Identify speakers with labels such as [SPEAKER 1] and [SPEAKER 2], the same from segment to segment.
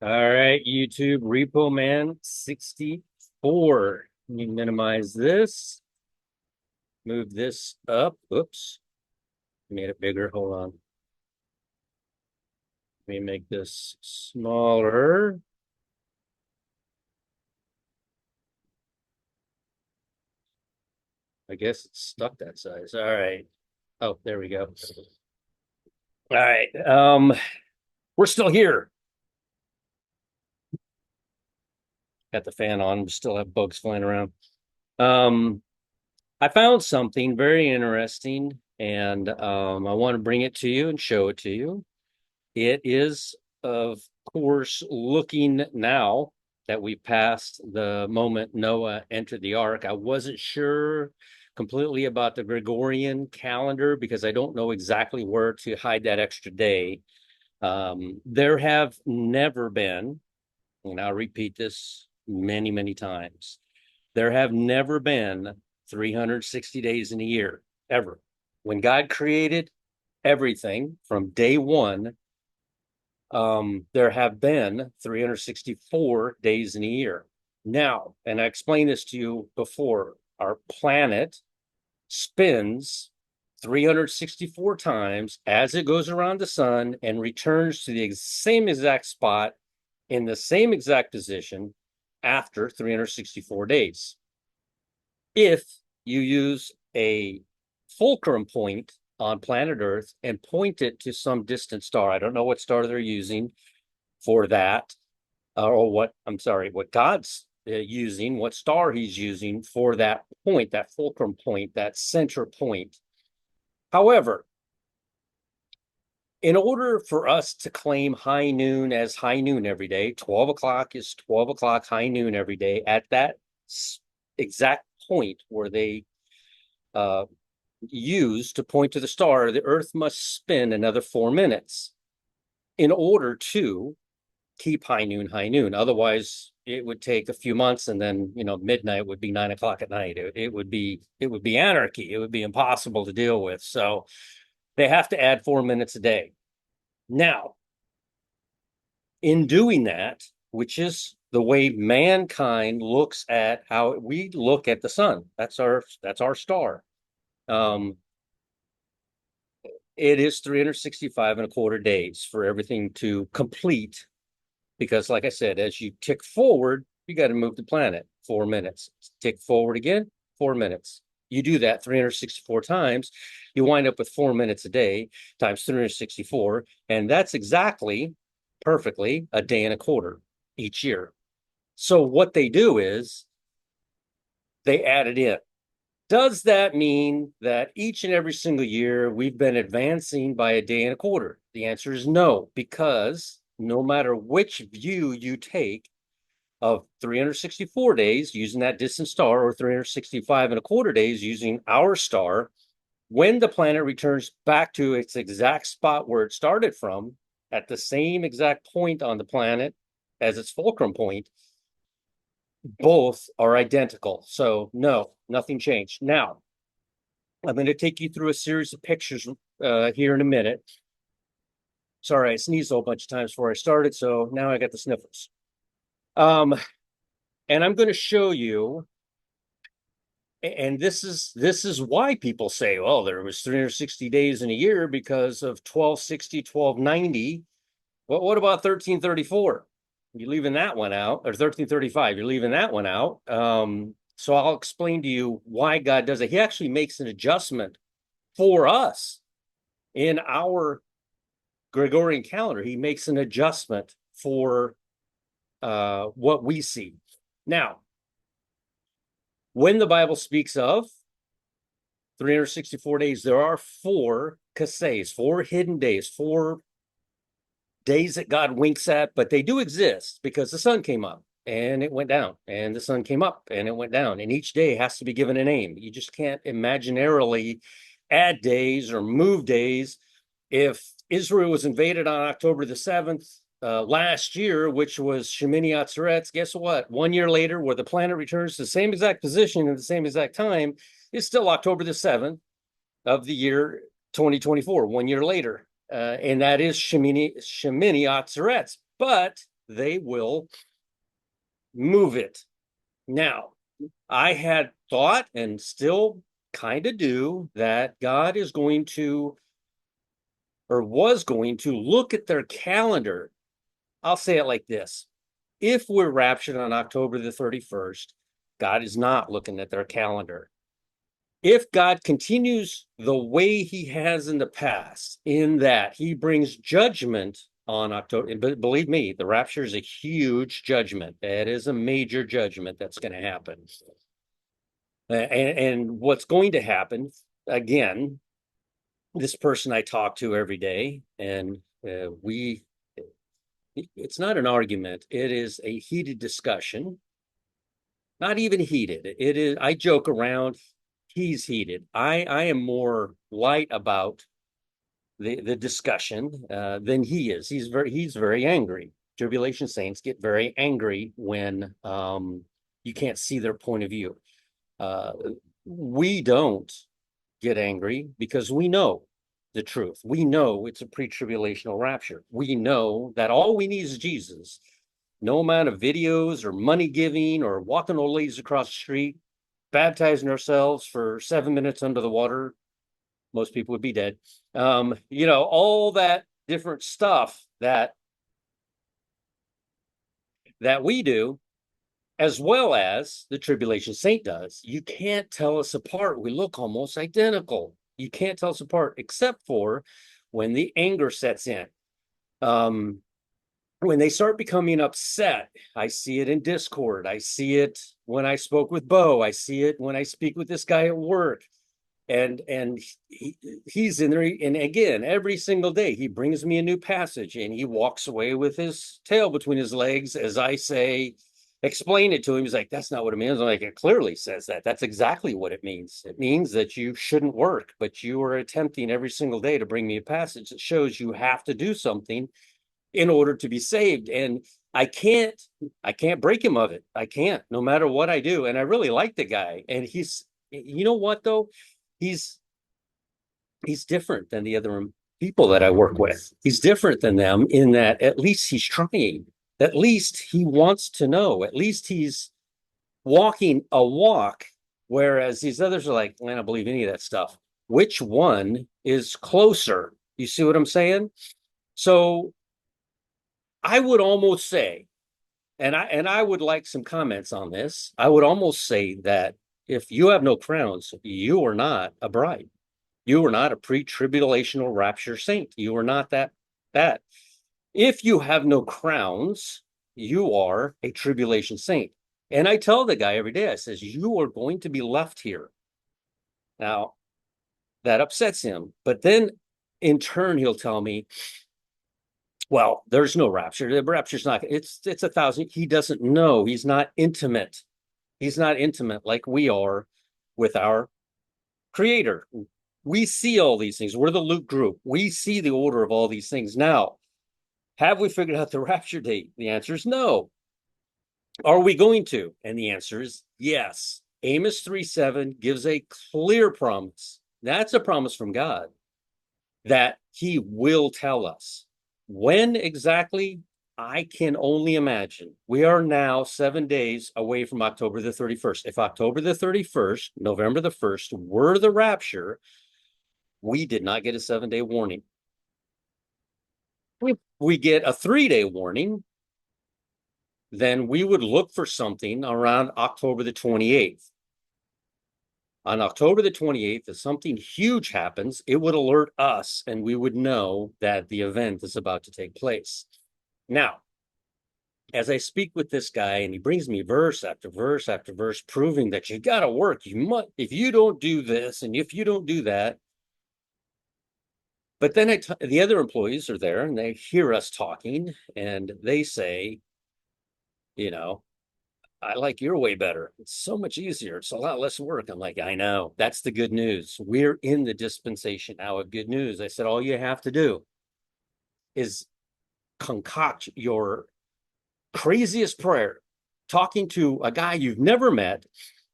[SPEAKER 1] All right, YouTube, Repo Man 64. Let me minimize this, move this up. Oops, made it bigger. Hold on. Let me make this smaller. I guess it's stuck that size. All right. Oh, there we go. All right. We're still here. Got the fan on. We still have bugs flying around. Um, I found something very interesting, and I want to bring it to you and show it to you. It is, of course, looking now that we passed the moment Noah entered the ark. I wasn't sure completely about the Gregorian calendar because I don't know exactly where to hide that extra day. There have never been, and I'll repeat this many, many times, there have never been 360 days in a year, ever. When God created everything from day one, there have been 364 days in a year. Now, and I explained this to you before, our planet spins 364 times as it goes around the sun and returns to the same exact spot in the same exact position after 364 days. If you use a fulcrum point on planet Earth and point it to some distant star, I don't know what star they're using for that, or what, I'm sorry, what God's using, what star he's using for that point, that fulcrum point, that center point. However, in order for us to claim high noon as high noon every day, 12 o'clock is 12 o'clock, high noon every day, at that exact point where they uh, use to point to the star, the Earth must spin another 4 minutes in order to keep high noon, high noon. Otherwise, it would take a few months, and then midnight would be 9 o'clock at night. It would be anarchy. It would be impossible to deal with. So they have to add 4 minutes a day. Now, in doing that, which is the way mankind looks at how we look at the sun. That's our star. Um, it is 365 and a quarter days for everything to complete because, like I said, as you tick forward, you got to move the planet 4 minutes. Tick forward again, 4 minutes. You do that 364 times, you wind up with 4 minutes a day times 364. And that's exactly perfectly a day and a quarter each year. So what they do is they add it in. Does that mean that each and every single year we've been advancing by a day and a quarter? The answer is no, because no matter which view you take of 364 days using that distant star or 365 and a quarter days using our star, when the planet returns back to its exact spot where it started from, at the same exact point on the planet as its fulcrum point, both are identical. So, no, nothing changed. Now, I'm going to take you through a series of pictures here in a minute. Sorry, I sneezed a whole bunch of times before I started, so now I got the sniffles. Um, and I'm going to show you, and this is why people say, "Oh, there was 360 days in a year because of 1260, 1290." Well, what about 1334? You're leaving that one out, or 1335? You're leaving that one out. So I'll explain to you why God does it. He actually makes an adjustment for us in our Gregorian calendar. He makes an adjustment for what we see. Now, when the Bible speaks of 364 days, there are four kasseis, four hidden days, 4 days that God winks at, but they do exist because the sun came up and it went down, and the sun came up and it went down. And each day has to be given a name. You just can't imaginarily add days or move days. If Israel was invaded on October the 7th last year, which was Shemini Atzeret, guess what? 1 year later, where the planet returns to the same exact position at the same exact time, is still October the 7th of the year 2024, 1 year later. And that is Shemini Atzeret. But they will move it. Now, I had thought and still kind of do that God is going to, or was going to, look at their calendar. I'll say it like this. If we're raptured on October the 31st, God is not looking at their calendar. If God continues the way he has in the past, in that he brings judgment on October, but believe me, the rapture is a huge judgment. It is a major judgment that's going to happen. And what's going to happen, again, this person I talk to every day, and it's not an argument, it is a heated discussion. Not even heated. It is, I joke around, he's heated. I am more light about the discussion than he is. He's very angry. Tribulation saints get very angry when you can't see their point of view. Uh, we don't get angry because we know the truth. We know it's a pre-tribulational rapture. We know that all we need is Jesus. No amount of videos or money giving or walking old ladies across the street, baptizing ourselves for 7 minutes under the water. Most people would be dead. All that different stuff that we do, as well as the tribulation saint does. You can't tell us apart. We look almost identical. You can't tell us apart, except for when the anger sets in. When they start becoming upset, I see it in Discord. I see it when I spoke with Bo. I see it when I speak with this guy at work. And he's in there. And again, every single day, he brings me a new passage and he walks away with his tail between his legs as I say, explain it to him. He's like, that's not what it means. I'm like, it clearly says that. That's exactly what it means. It means that you shouldn't work, but you are attempting every single day to bring me a passage that shows you have to do something in order to be saved. And I can't break him of it. I can't, no matter what I do. And I really like the guy. And you know what though? He's different than the other people that I work with. He's different than them in that at least he's trying. At least he wants to know. At least he's walking a walk. Whereas these others are like, I don't believe any of that stuff. Which one is closer? You see what I'm saying? So I would almost say, and I would like some comments on this. I would almost say that if you have no crowns, you are not a bride. You are not a pre-tribulational rapture saint. You are not that. If you have no crowns, you are a tribulation saint. And I tell the guy every day, I says, you are going to be left here. Now, that upsets him. But then in turn, he'll tell me, well, there's no rapture. The rapture's not, it's 1,000. He doesn't know. He's not intimate. He's not intimate like we are with our creator. We see all these things. We're the Luke group. We see the order of all these things. Now, have we figured out the rapture date? The answer is no. Are we going to? And the answer is yes. Amos 3:7 gives a clear promise. That's a promise from God that he will tell us. When exactly? I can only imagine. We are now 7 days away from October the 31st. If October the 31st, November the 1st, were the rapture, we did not get a 7-day warning. If we get a 3-day warning, then we would look for something around October the 28th. On October the 28th, if something huge happens, it would alert us and we would know that the event is about to take place. Now, as I speak with this guy and he brings me verse after verse after verse, proving that you got to work, you must, if you don't do this and if you don't do that. But then the other employees are there and they hear us talking and they say, I like your way better. It's so much easier. It's a lot less work. I'm like, I know. That's the good news. We're in the dispensation now of good news. I said, all you have to do is concoct your craziest prayer, talking to a guy you've never met,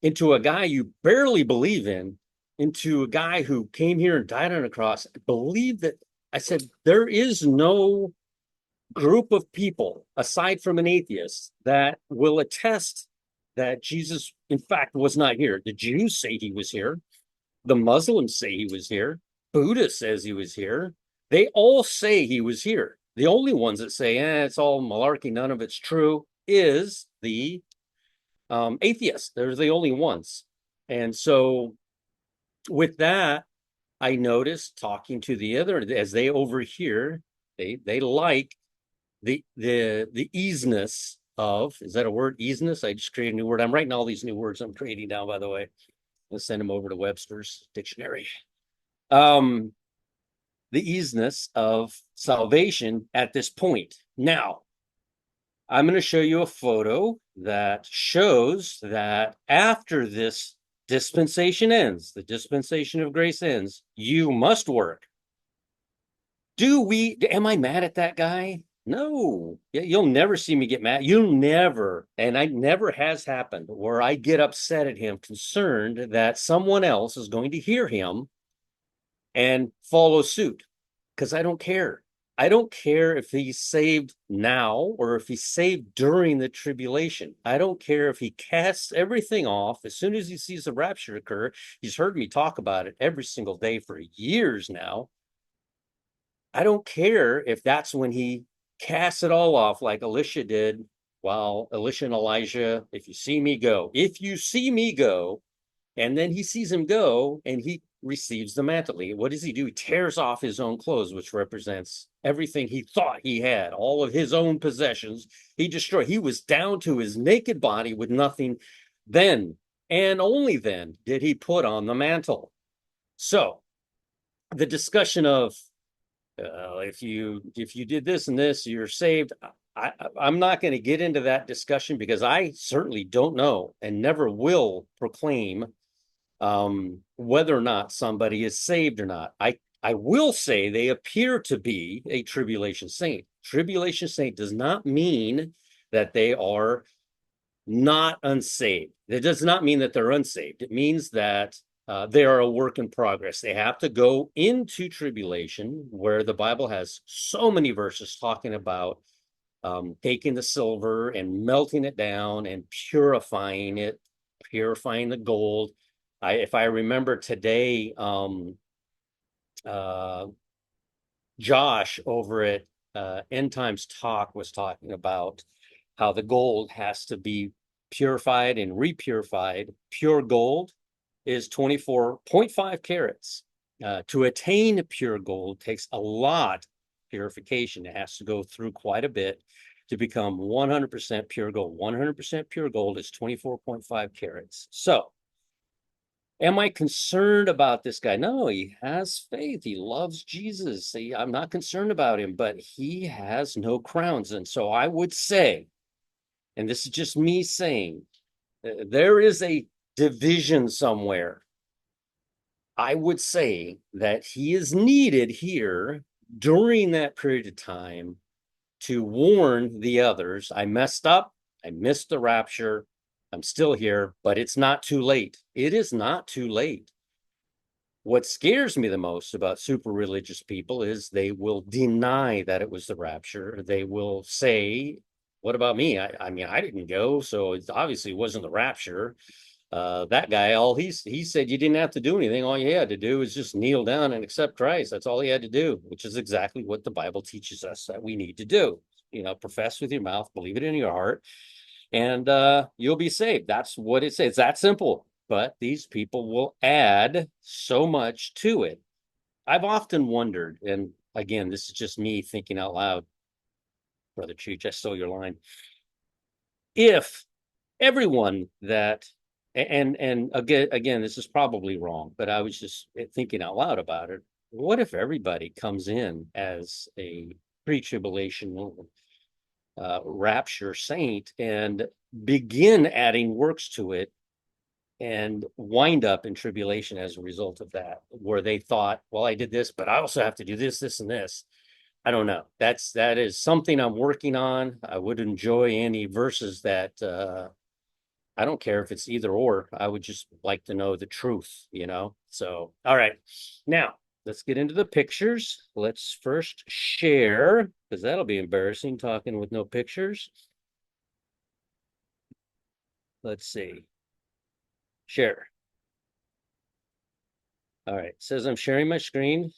[SPEAKER 1] into a guy you barely believe in, into a guy who came here and died on a cross. Believe that. I said, there is no group of people, aside from an atheist, that will attest that Jesus, in fact, was not here. The Jews say he was here. The Muslims say he was here. Buddha says he was here. They all say he was here. The only ones that say, it's all malarkey, none of it's true, is the atheists. They're the only ones. And so with that, I noticed talking to the other, as they overhear, they like the easiness of, is that a word, easiness? I just created a new word. I'm writing all these new words I'm creating now, by the way. I'll send them over to Webster's dictionary. Um, the easiness of salvation at this point. Now, I'm going to show you a photo that shows that after this dispensation ends, the dispensation of grace ends, you must work. Am I mad at that guy? No, you'll never see me get mad. You'll never, and I never has happened where I get upset at him, concerned that someone else is going to hear him and follow suit, because I don't care. I don't care if he's saved now or if he's saved during the tribulation. I don't care if he casts everything off as soon as he sees the rapture occur. He's heard me talk about it every single day for years now. I don't care if that's when he casts it all off like Elisha did. While Elisha and Elijah, if you see me go, if you see me go, and then he sees him go and he receives the mantle. What does he do? He tears off his own clothes, which represents everything he thought he had, all of his own possessions. He destroyed. He was down to his naked body with nothing. Then and only then did he put on the mantle. So the discussion of if you did this and this, you're saved. I'm not going to get into that discussion because I certainly don't know and never will proclaim whether or not somebody is saved or not. I will say they appear to be a tribulation saint. Tribulation saint does not mean that they are not unsaved. It does not mean that they're unsaved. It means that they are a work in progress. They have to go into tribulation, where the Bible has so many verses talking about taking the silver and melting it down and purifying it, purifying the gold. If I remember today, Josh over at End Times Talk was talking about how the gold has to be purified and repurified. Pure gold is 24.5 carats. To attain pure gold takes a lot of purification. It has to go through quite a bit to become 100% pure gold. 100% pure gold is 24.5 carats. So, am I concerned about this guy? No, he has faith. He loves Jesus. I'm not concerned about him, but he has no crowns. And so I would say, and this is just me saying, there is a division somewhere. I would say that he is needed here during that period of time to warn the others. I messed up. I missed the rapture. I'm still here, but it's not too late. It is not too late. What scares me the most about super religious people is they will deny that it was the rapture. They will say, what about me? I mean, I didn't go, so it obviously wasn't the rapture. That guy, he said you didn't have to do anything. All you had to do is just kneel down and accept Christ. That's all he had to do, which is exactly what the Bible teaches us that we need to do. Profess with your mouth, believe it in your heart, and you'll be saved. That's what it says. It's that simple. But these people will add so much to it. I've often wondered, and again, this is just me thinking out loud, Brother Cheech, I stole your line. If everyone that and again, this is probably wrong, but I was just thinking out loud about it. What if everybody comes in as a pre-tribulation rapture saint and begin adding works to it and wind up in tribulation as a result of that, where they thought, well, I did this, but I also have to do this, this, and this. I don't know. That is something I'm working on. I would enjoy any verses that I don't care if it's either or. I would just like to know the truth. So all right. Now, let's get into the pictures. Let's first share, because that'll be embarrassing talking with no pictures. Let's see. Share. All right. It says I'm sharing my screen.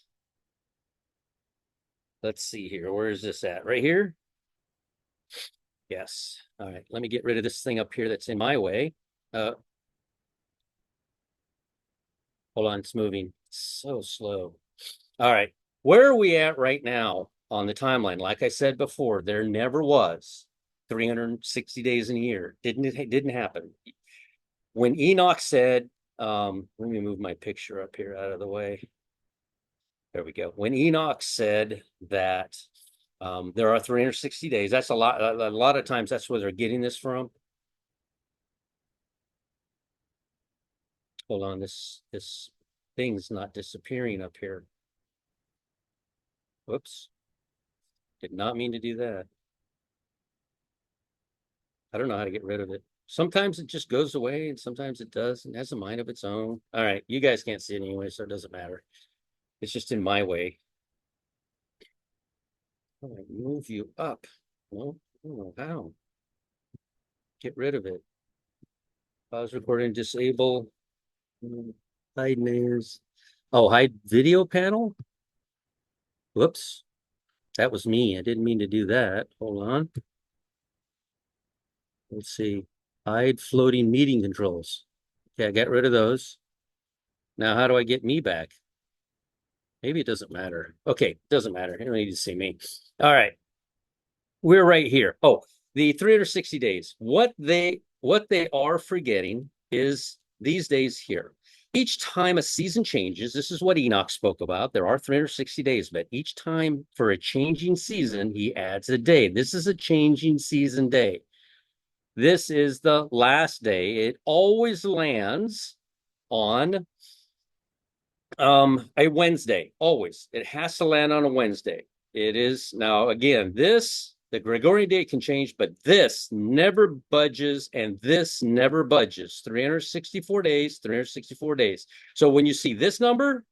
[SPEAKER 1] Let's see here. Where is this at? Right here? Yes. All right. Let me get rid of this thing up here that's in my way. Hold on. It's moving so slow. All right. Where are we at right now on the timeline? Like I said before, there never was 360 days in a year. It didn't happen. When Enoch said, let me move my picture up here out of the way. There we go. When Enoch said that there are 360 days, that's a lot. A lot of times that's where they're getting this from. Hold on, this thing's not disappearing up here. Whoops. Did not mean to do that. I don't know how to get rid of it. Sometimes it just goes away and sometimes it does and has a mind of its own. All right, you guys can't see it anyway, so it doesn't matter. It's just in my way. All right, move you up. No, I don't know how. Get rid of it. Pause recording, disable. Hide names. Oh, hide video panel. Whoops. That was me. I didn't mean to do that. Hold on. Let's see. Hide floating meeting controls. Okay, I got rid of those. Now, how do I get me back? Maybe it doesn't matter. Okay, doesn't matter. You don't need to see me. All right. We're right here. Oh, the 360 days. What they are forgetting is these days here. Each time a season changes, this is what Enoch spoke about. There are 360 days, but each time for a changing season, he adds a day. This is a changing season day. This is the last day. It always lands on a Wednesday. Always. It has to land on a Wednesday. It is now again, the Gregorian date can change, but this never budges and this never budges. 364 days, 364 days. So when you see this number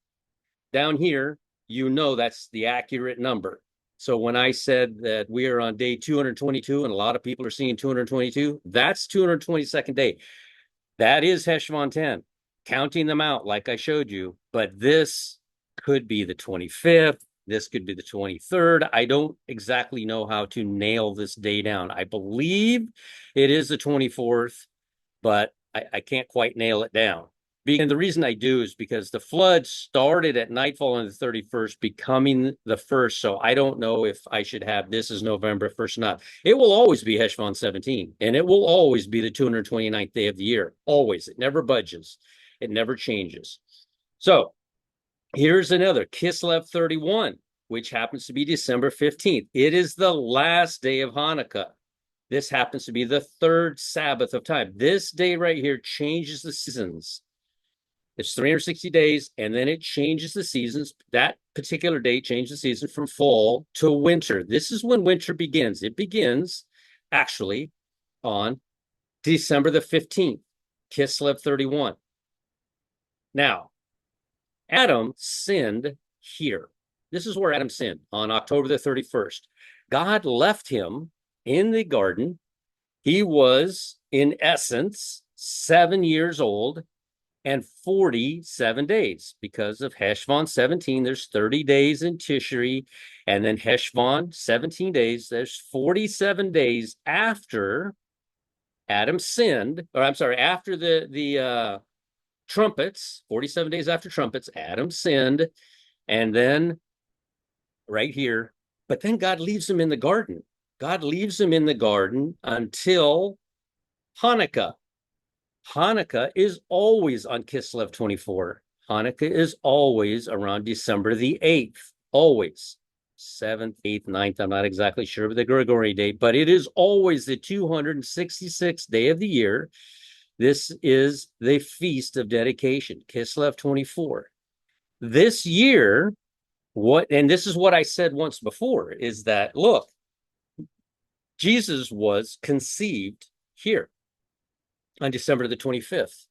[SPEAKER 1] down here, you know that's the accurate number. So when I said that we are on day 222 and a lot of people are seeing 222, that's 222nd day. That is Heshvan 10, counting them out like I showed you. But this could be the 25th. This could be the 23rd. I don't exactly know how to nail this day down. I believe it is the 24th, but I can't quite nail it down. And the reason I do is because the flood started at nightfall on the 31st, becoming the first. So I don't know if I should have this as November 1st or not. It will always be Heshvan 17, and it will always be the 229th day of the year. Always. It never budges. It never changes. So here's another Kislev 31, which happens to be December 15th. It is the last day of Hanukkah. This happens to be the third Sabbath of time. This day right here changes the seasons. It's 360 days, and then it changes the seasons. That particular date changes the season from fall to winter. This is when winter begins. It begins actually on December the 15th, Kislev 31. Now, Adam sinned here. This is where Adam sinned on October the 31st. God left him in the garden. He was, in essence, 7 years old and 47 days because of Heshvan 17. There's 30 days in Tishri, and then Heshvan 17 days. There's 47 days after Adam sinned, or I'm sorry, after the trumpets, 47 days after trumpets, Adam sinned, and then right here, but then God leaves him in the garden. God leaves him in the garden until Hanukkah. Hanukkah is always on Kislev 24. Hanukkah is always around December the 8th, always. 7th, 8th, 9th, I'm not exactly sure of the Gregorian date, but it is always the 266th day of the year. This is the Feast of Dedication, Kislev 24. This year, and this is what I said once before, is that, look, Jesus was conceived here on December the 25th.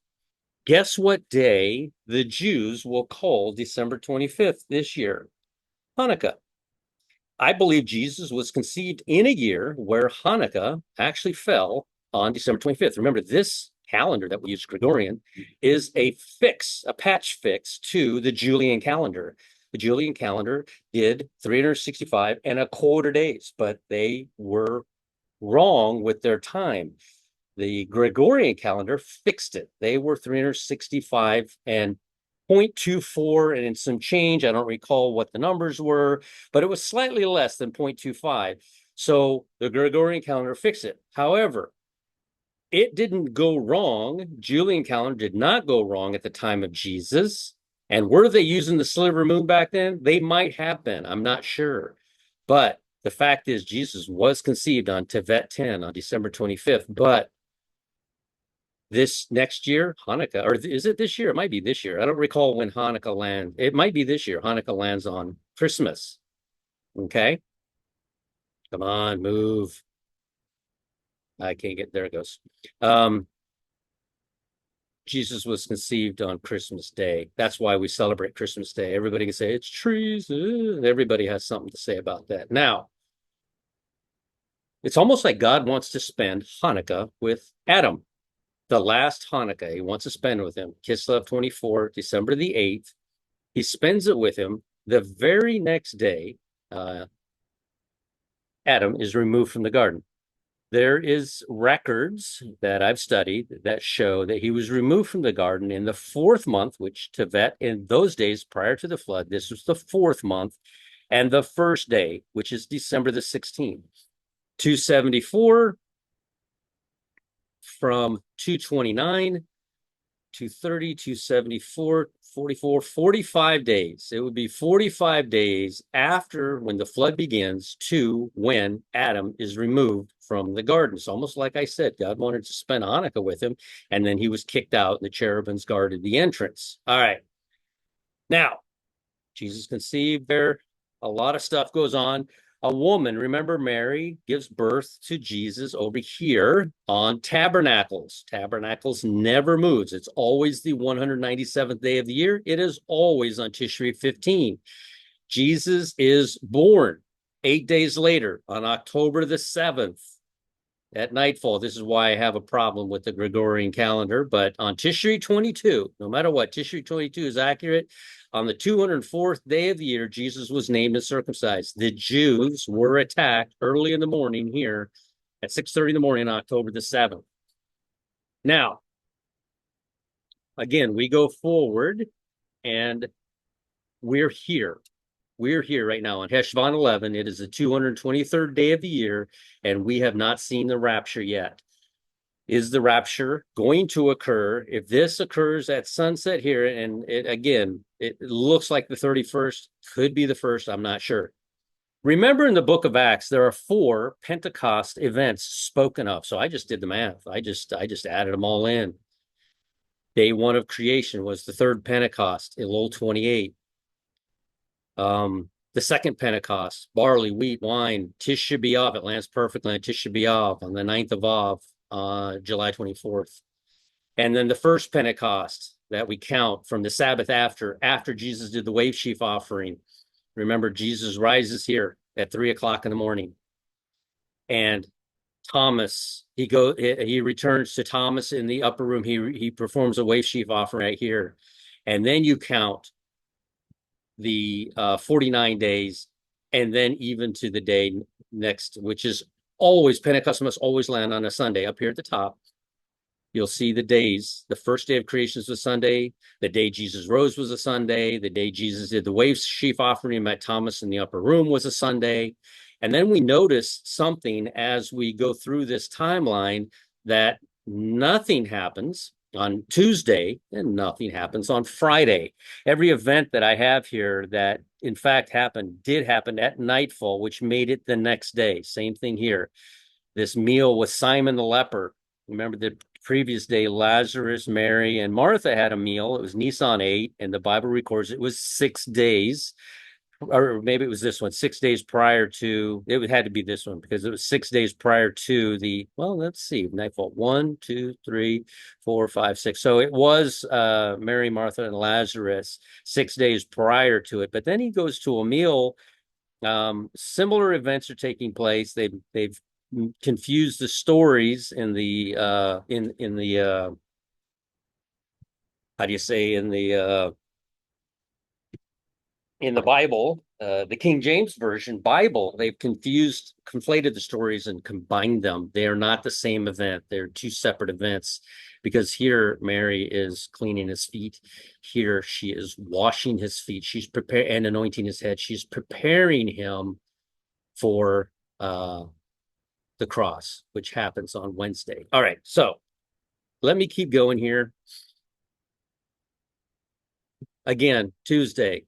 [SPEAKER 1] Guess what day the Jews will call December 25th this year? Hanukkah. I believe Jesus was conceived in a year where Hanukkah actually fell on December 25th. Remember, this calendar that we use, Gregorian, is a patch fix to the Julian calendar. The Julian calendar did 365 and a quarter days, but they were wrong with their time. The Gregorian calendar fixed it. They were 365 and 0.24 and in some change. I don't recall what the numbers were, but it was slightly less than 0.25. So the Gregorian calendar fixed it. However, it didn't go wrong. Julian calendar did not go wrong at the time of Jesus. And were they using the sliver moon back then? They might have been. I'm not sure. But the fact is, Jesus was conceived on Tevet 10 on December 25th. But this next year, Hanukkah, or is it this year? It might be this year. I don't recall when Hanukkah lands. It might be this year. Hanukkah lands on Christmas. Okay. Come on, move. I can't get there. It goes. Jesus was conceived on Christmas Day. That's why we celebrate Christmas Day. Everybody can say it's trees. Everybody has something to say about that. Now, it's almost like God wants to spend Hanukkah with Adam. The last Hanukkah he wants to spend with him. Kislev 24, December the 8th. He spends it with him. The very next day, Adam is removed from the garden. There is records that I've studied that show that he was removed from the garden in the fourth month, which Tevet in those days prior to the flood, this was the fourth month, and the first day, which is December the 16th. 274 from 229, 230, 274, 44, 45 days. It would be 45 days after when the flood begins to when Adam is removed from the garden. It's almost like I said, God wanted to spend Hanukkah with him, and then he was kicked out, and the cherubims guarded the entrance. All right. Now, Jesus conceived there. A lot of stuff goes on. A woman, remember Mary, gives birth to Jesus over here on Tabernacles. Tabernacles never moves. It's always the 197th day of the year. It is always on Tishri 15. Jesus is born 8 days later on October the 7th at nightfall. This is why I have a problem with the Gregorian calendar. But on Tishri 22, no matter what, Tishri 22 is accurate. On the 204th day of the year, Jesus was named and circumcised. The Jews were attacked early in the morning here at 6:30 in the morning on October the 7th. Now, again, we go forward and we're here. We're here right now on Heshvan 11. It is the 223rd day of the year, and we have not seen the rapture yet. Is the rapture going to occur? If this occurs at sunset here, and it looks like the 31st, could be the first, I'm not sure. Remember in the book of Acts, there are 4 Pentecost events spoken of. So I just did the math. I just added them all in. Day 1 of creation was the third Pentecost, Elul 28. The second Pentecost, barley, wheat, wine, Tisha B'Av, it lands perfectly on Tisha B'Av on the 9th of Av, July 24th. And then the first Pentecost that we count from the Sabbath after Jesus did the wave sheaf offering. Remember, Jesus rises here at 3 o'clock in the morning. And Thomas, he returns to Thomas in the upper room. He performs a wave sheaf offering right here. And then you count the 49 days, and then even to the day next, which is always, Pentecost must always land on a Sunday. Up here at the top, you'll see the days. The first day of creation was a Sunday. The day Jesus rose was a Sunday. The day Jesus did the wave sheaf offering and met Thomas in the upper room was a Sunday. And then we notice something as we go through this timeline, that nothing happens on Tuesday and nothing happens on Friday. Every event that I have here that in fact did happen at nightfall, which made it the next day. Same thing here. This meal with Simon the leper. Remember the previous day, Lazarus, Mary, and Martha had a meal. It was Nisan 8, and the Bible records it was 6 days or maybe it was this one, 6 days prior to, it had to be this one because it was 6 days prior to the, well, let's see, nightfall, 1, 2, 3, 4, 5, 6. So it was Mary, Martha, and Lazarus 6 days prior to it. But then he goes to a meal. Similar events are taking place. They've confused the stories in the in the how do you say, in the Bible, the King James Version Bible, they've conflated the stories and combined them. They are not the same event. They're two separate events because here Mary is cleaning his feet. Here she is washing his feet. She's preparing and anointing his head. She's preparing him for the cross, which happens on Wednesday. All right, so let me keep going here. Again, Tuesday,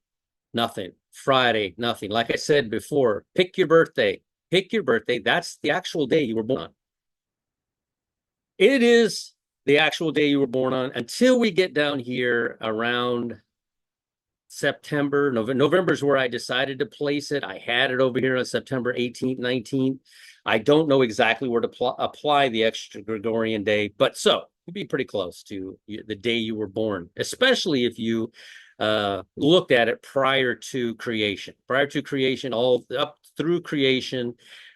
[SPEAKER 1] nothing. Friday, nothing. Like I said before, pick your birthday. Pick your birthday. That's the actual day you were born on. It is the actual day you were born on until we get down here around September. November is where I decided to place it. I had it over here on September 18th, 19th. I don't know exactly where to apply the extra Gregorian day, but so it'd be pretty close to the day you were born, especially if you looked at it prior to creation. Prior to creation, all up through creation,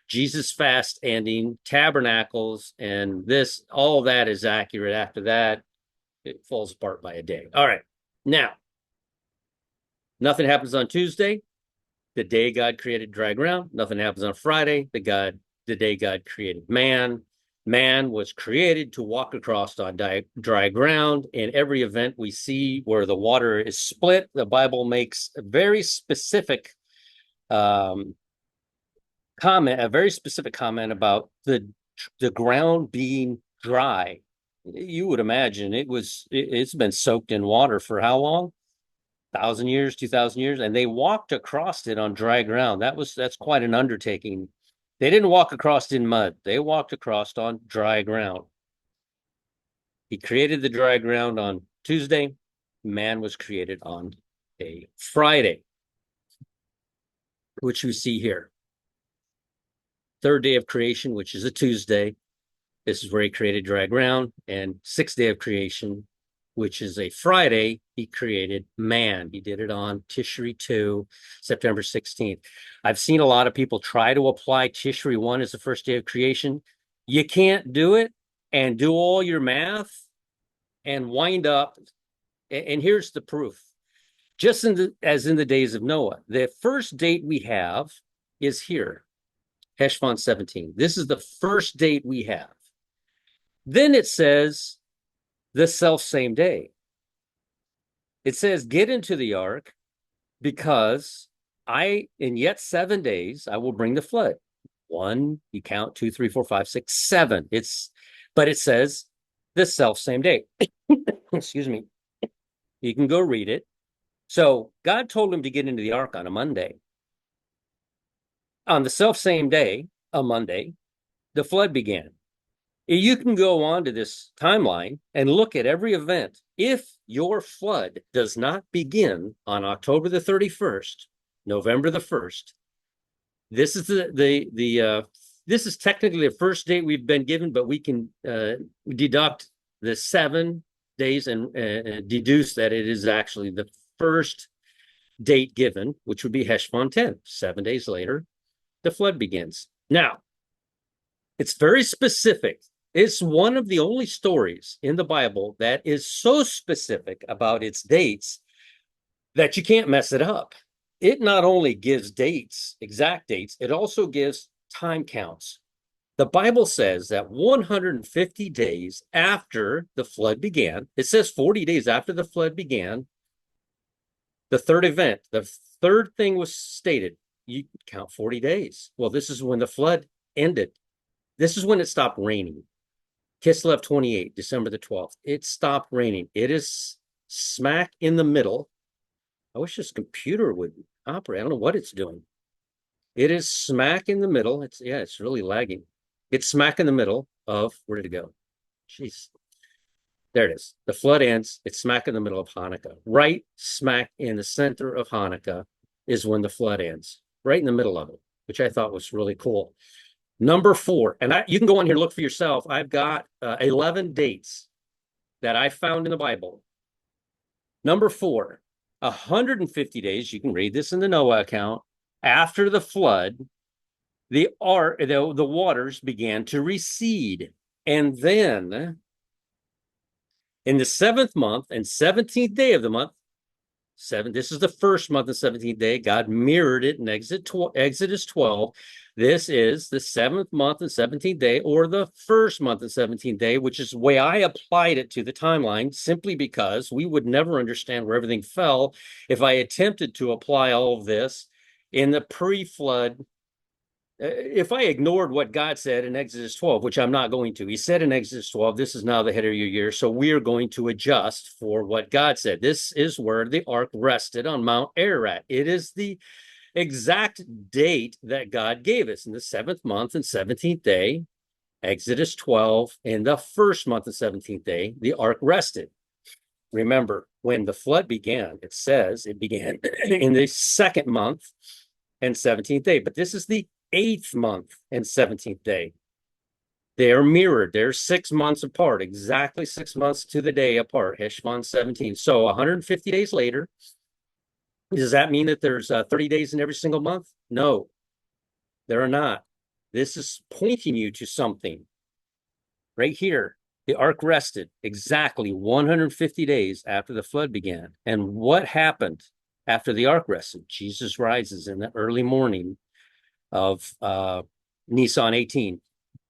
[SPEAKER 1] Jesus fast ending, tabernacles, and this, all that is accurate. After that, it falls apart by a day. All right. Now, nothing happens on Tuesday, the day God created dry ground. Nothing happens on Friday, the day God created man. Man was created to walk across on dry ground. In every event we see where the water is split, the Bible makes a very specific comment, about the ground being dry. You would imagine it's been soaked in water for how long? 1,000 years, 2,000 years, and they walked across it on dry ground. That's quite an undertaking. They didn't walk across in mud. They walked across on dry ground. He created the dry ground on Tuesday. Man was created on a Friday, which we see here. Third day of creation, which is a Tuesday. This is where he created dry ground. And sixth day of creation, which is a Friday, he created man. He did it on Tishri 2, September 16th. I've seen a lot of people try to apply Tishri 1 as the first day of creation. You can't do it and do all your math and wind up. And here's the proof. Just as in the days of Noah, the first date we have is here, Heshvan 17. This is the first date we have. Then it says, the self same day. It says, get into the ark because in yet 7 days, I will bring the flood. 1, you count, 2, 3, 4, 5, 6, 7. But it says the self same day. Excuse me. You can go read it. So God told him to get into the ark on a Monday. On the self same day, a Monday, the flood began. You can go on to this timeline and look at every event. If your flood does not begin on October the 31st, November the 1st, this is this is technically the first date we've been given, but we can deduct the 7 days and deduce that it is actually the first date given, which would be Heshvan 10. 7 days later, the flood begins. Now, it's very specific. It's one of the only stories in the Bible that is so specific about its dates that you can't mess it up. It not only gives dates, exact dates, it also gives time counts. The Bible says that 150 days after the flood began, it says 40 days after the flood began, the third event, the third thing was stated. You count 40 days. Well, this is when the flood ended. This is when it stopped raining. Kislev 28, December the 12th. It stopped raining. It is smack in the middle. I wish this computer would operate. I don't know what it's doing. It is smack in the middle. It's really lagging. It's smack in the middle of, where did it go? Jeez. There it is. The flood ends. It's smack in the middle of Hanukkah. Right smack in the center of Hanukkah. is when the flood ends, right in the middle of it, which I thought was really cool. Number 4, and you can go on here and look for yourself. I've got 11 dates that I found in the Bible. Number 4, 150 days. You can read this in the Noah account. After the flood, the waters began to recede, and then in the 7th month and 17th day of the month, this is the first month and 17th day. God mirrored it in Exodus 12. This is the 7th month and 17th day, or the first month and 17th day, which is the way I applied it to the timeline, simply because we would never understand where everything fell if I attempted to apply all of this in the pre-flood. If I ignored what God said in Exodus 12, which I'm not going to. He said in Exodus 12, this is now the head of your year. So we are going to adjust for what God said. This is where the ark rested on Mount Ararat. It is the exact date that God gave us in the 7th month and 17th day, Exodus 12, in the first month and 17th day, the ark rested. Remember, when the flood began, it says it began in the 2nd month and 17th day, but this is the 8th month and 17th day. They are mirrored. They're 6 months apart, exactly 6 months to the day apart, Heshvan 17. So 150 days later, does that mean that there's 30 days in every single month? No, there are not. This is pointing you to something right here. The ark rested exactly 150 days after the flood began. And what happened after the ark rested? Jesus rises in the early morning of Nisan 18.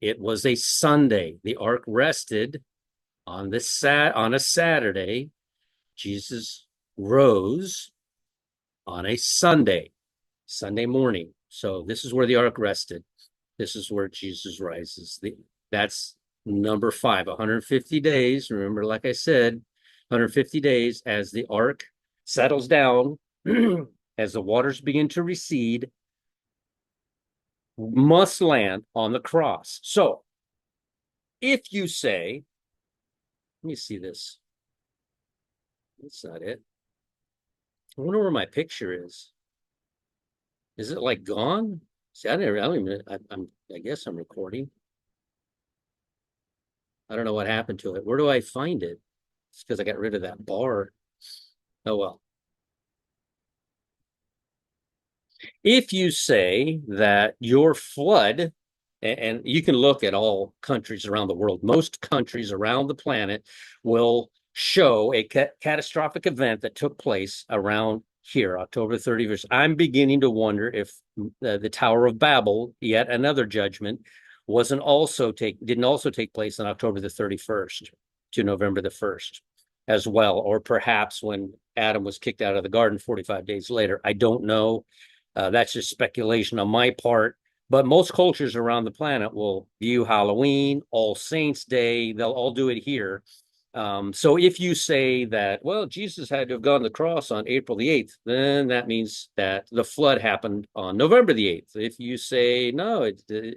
[SPEAKER 1] It was a Sunday. The ark rested on a Saturday. Jesus rose on a Sunday morning. So this is where the ark rested. This is where Jesus rises. That's number 5, 150 days. Remember, like I said, 150 days as the ark settles down, as the waters begin to recede, must land on the cross. So if you say, let me see this. That's not it. I wonder where my picture is. Is it like gone? See, I don't even, I guess I'm recording. I don't know what happened to it. Where do I find it? It's because I got rid of that bar. Oh, well. If you say that your flood, and you can look at all countries around the world, most countries around the planet will show a catastrophic event that took place around here, October 31st. I'm beginning to wonder if the Tower of Babel, yet another judgment, didn't also take place on October the 31st to November the 1st as well, or perhaps when Adam was kicked out of the garden 45 days later. I don't know. That's just speculation on my part. But most cultures around the planet will view Halloween, All Saints Day. They'll all do it here. So if you say that, well, Jesus had to have gone to the cross on April the 8th, then that means that the flood happened on November the 8th. If you say, no, the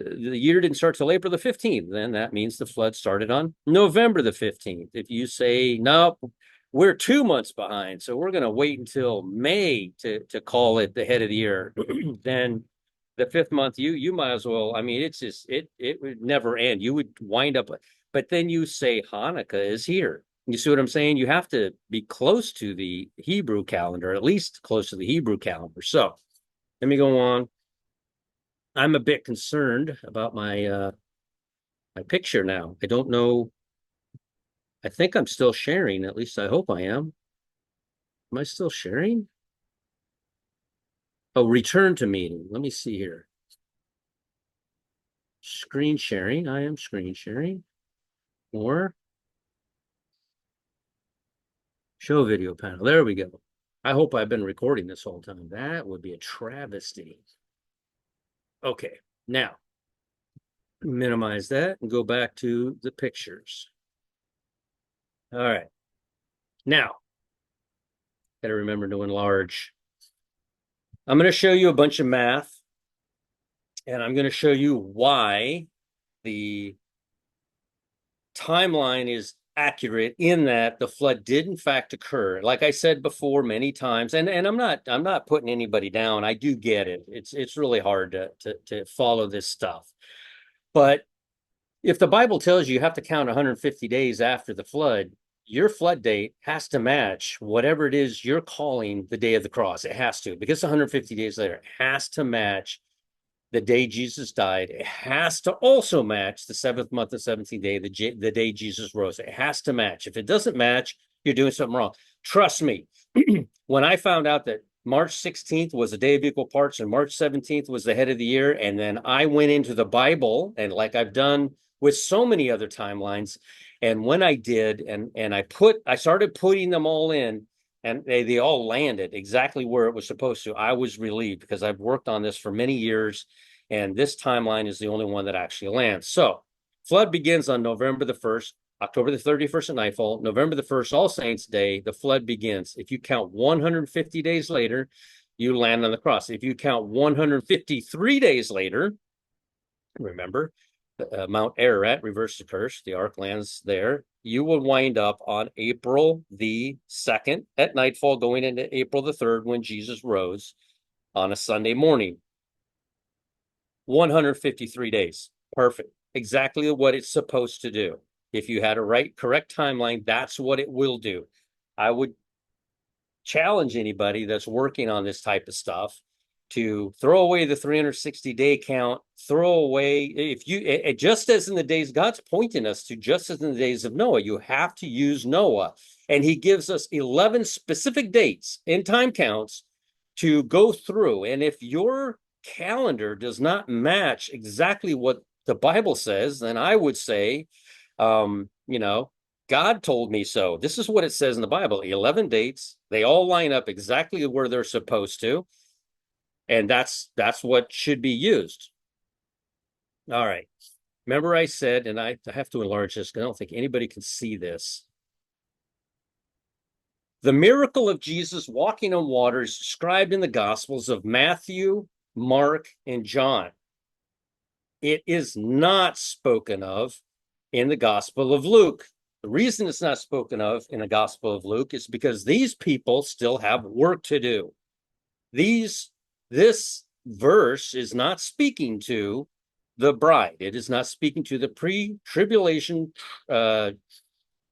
[SPEAKER 1] year didn't start till April the 15th, then that means the flood started on November the 15th. If you say, no, we're 2 months behind, so we're going to wait until May to call it the head of the year, then the 5th month, you might as well. I mean, it's just it would never end. You would wind up, but then you say Hanukkah is here. You see what I'm saying? You have to be close to the Hebrew calendar, at least close to the Hebrew calendar. So let me go on. I'm a bit concerned about my picture now. I don't know. I think I'm still sharing. At least I hope I am. Am I still sharing? Oh, return to meeting. Let me see here. Screen sharing. I am screen sharing. Or show video panel. There we go. I hope I've been recording this whole time. That would be a travesty. Okay, now minimize that and go back to the pictures. All right. Now, got to remember to enlarge. I'm going to show you a bunch of math, and I'm going to show you why the timeline is accurate in that the flood did in fact occur. Like I said before many times, and I'm not putting anybody down. I do get it. It's really hard to follow this stuff. But if the Bible tells you have to count 150 days after the flood, your flood date has to match whatever it is you're calling the day of the cross. It has to, because 150 days later, it has to match the day Jesus died. It has to also match the seventh month, the 17th day, the day Jesus rose. It has to match. If it doesn't match, you're doing something wrong. Trust me. When I found out that March 16th was a day of equal parts and March 17th was the head of the year, and then I went into the Bible, and like I've done with so many other timelines, and when I did, and I started putting them all in, and they all landed exactly where it was supposed to. I was relieved because I've worked on this for many years, and this timeline is the only one that actually lands. So, flood begins on November the 1st, October the 31st at nightfall, November the 1st, All Saints Day, the flood begins. If you count 150 days later, you land on the cross. If you count 153 days later, remember, Mount Ararat, reverse the curse, the ark lands there. You will wind up on April the 2nd at nightfall, going into April the 3rd when Jesus rose on a Sunday morning. 153 days. Perfect. Exactly what it's supposed to do. If you had a correct timeline, that's what it will do. I would challenge anybody that's working on this type of stuff to throw away the 360-day count, throw away, if you, just as in the days, God's pointing us to, just as in the days of Noah, you have to use Noah. And he gives us 11 specific dates in time counts to go through. And if your calendar does not match exactly what the Bible says, then I would say, God told me so. This is what it says in the Bible, 11 dates. They all line up exactly where they're supposed to. And that's what should be used. All right. Remember I said, and I have to enlarge this because I don't think anybody can see this. The miracle of Jesus walking on water is described in the Gospels of Matthew, Mark, and John. It is not spoken of in the Gospel of Luke. The reason it's not spoken of in the Gospel of Luke is because these people still have work to do. This verse is not speaking to the bride. It is not speaking to the pre-tribulation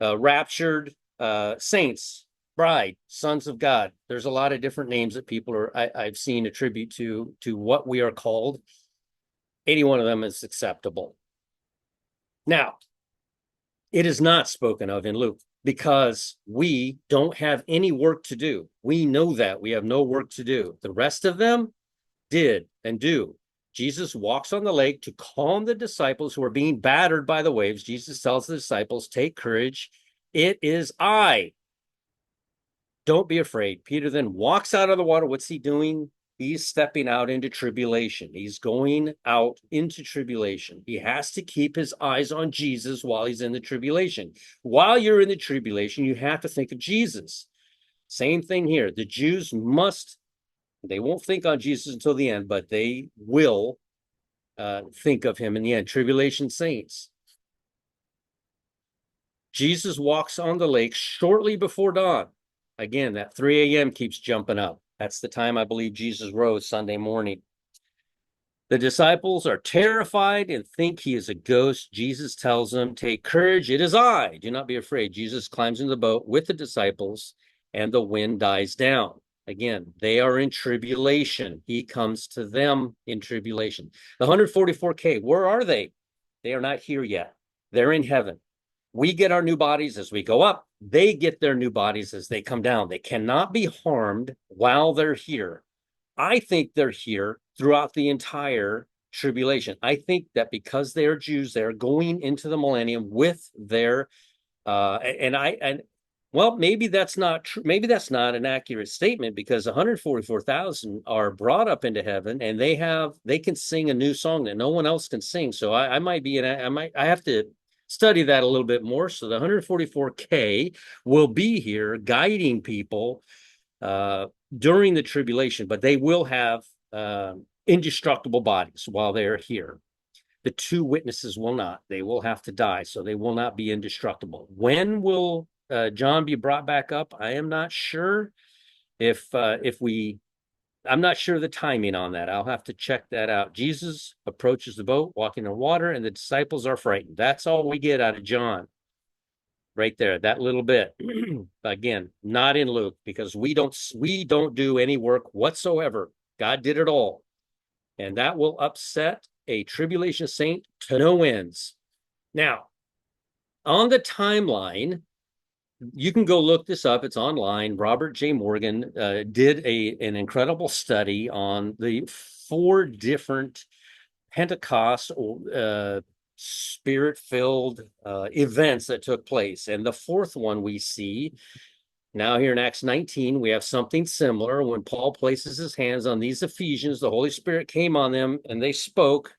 [SPEAKER 1] raptured saints, bride, sons of God. There's a lot of different names that people I've seen attribute to what we are called. Any one of them is acceptable. Now, it is not spoken of in Luke because we don't have any work to do. We know that we have no work to do. The rest of them did and do. Jesus walks on the lake to calm the disciples who are being battered by the waves. Jesus tells the disciples, take courage. It is I. Don't be afraid. Peter then walks out of the water. What's he doing? He's stepping out into tribulation. He's going out into tribulation. He has to keep his eyes on Jesus while he's in the tribulation. While you're in the tribulation, you have to think of Jesus. Same thing here. The Jews they won't think on Jesus until the end, but they will think of him in the end. Tribulation saints. Jesus walks on the lake shortly before dawn. Again, that 3 a.m. keeps jumping up. That's the time I believe Jesus rose, Sunday morning. The disciples are terrified and think he is a ghost. Jesus tells them, take courage, it is I. Do not be afraid. Jesus climbs into the boat with the disciples and the wind dies down. Again, they are in tribulation. He comes to them in tribulation. The 144K, where are they? They are not here yet. They're in heaven. We get our new bodies as we go up. They get their new bodies as they come down. They cannot be harmed while they're here. I think they're here throughout the entire tribulation. I think that because they are Jews, they're going into the millennium with their well, maybe that's not true. Maybe that's not an accurate statement because 144,000 are brought up into heaven and they can sing a new song that no one else can sing. So I have to study that a little bit more. So the 144K will be here guiding people during the tribulation, but they will have indestructible bodies while they're here. The two witnesses will not. They will have to die, so they will not be indestructible. When will John be brought back up? I am not sure. If we I'm not sure the timing on that. I'll have to check that out. Jesus approaches the boat, walking on water, and the disciples are frightened. That's all we get out of John right there, that little bit. Again, not in Luke, because we don't do any work whatsoever. God did it all. And that will upset a tribulation saint to no ends. Now, on the timeline, you can go look this up. It's online. Robert J. Morgan did an incredible study on the four different Pentecost spirit-filled events that took place. And the fourth one we see now here in Acts 19, we have something similar. When Paul places his hands on these Ephesians, the Holy Spirit came on them and they spoke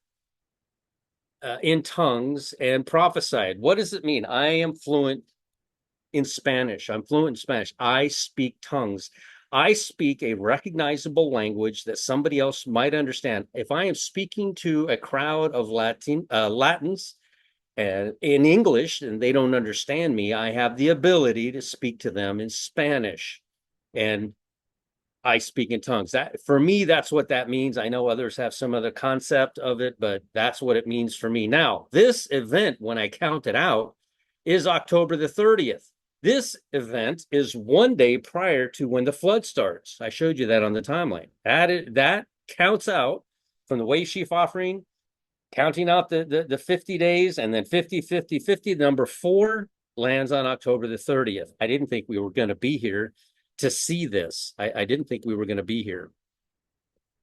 [SPEAKER 1] in tongues and prophesied. What does it mean? I am fluent in Spanish. I'm fluent in Spanish. I speak tongues. I speak a recognizable language that somebody else might understand. If I am speaking to a crowd of Latins in English and they don't understand me, I have the ability to speak to them in Spanish. And I speak in tongues. That, for me, that's what that means. I know others have some other concept of it, but that's what it means for me. Now, this event, when I count it out, is October the 30th. This event is one day prior to when the flood starts. I showed you that on the timeline. That counts out from the wave sheaf offering, counting out the 50 days, and then 50, 50, 50. Number 4 lands on October the 30th. I didn't think we were going to be here to see this. I didn't think we were going to be here.